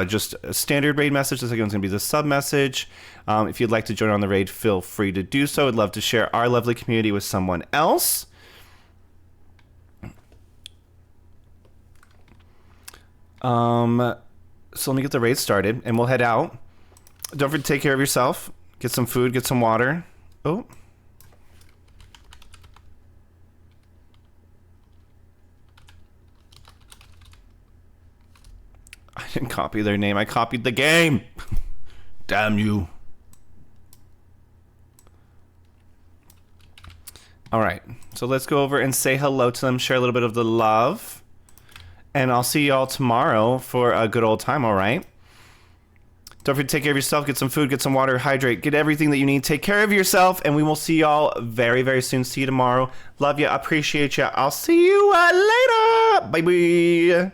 just a standard raid message. The second one's going to be the sub message. If you'd like to join on the raid, feel free to do so. I'd love to share our lovely community with someone else. So let me get the raid started and we'll head out. Don't forget to take care of yourself. Get some food, get some water. Oh. I didn't copy their name. I copied the game. Damn you. All right. So let's go over and say hello to them, share a little bit of the love. And I'll see y'all tomorrow for a good old time, all right? Don't forget to take care of yourself, get some food, get some water, hydrate, get everything that you need. Take care of yourself, and we will see y'all very, very soon. See you tomorrow. Love you. Appreciate you. I'll see you later. Bye-bye.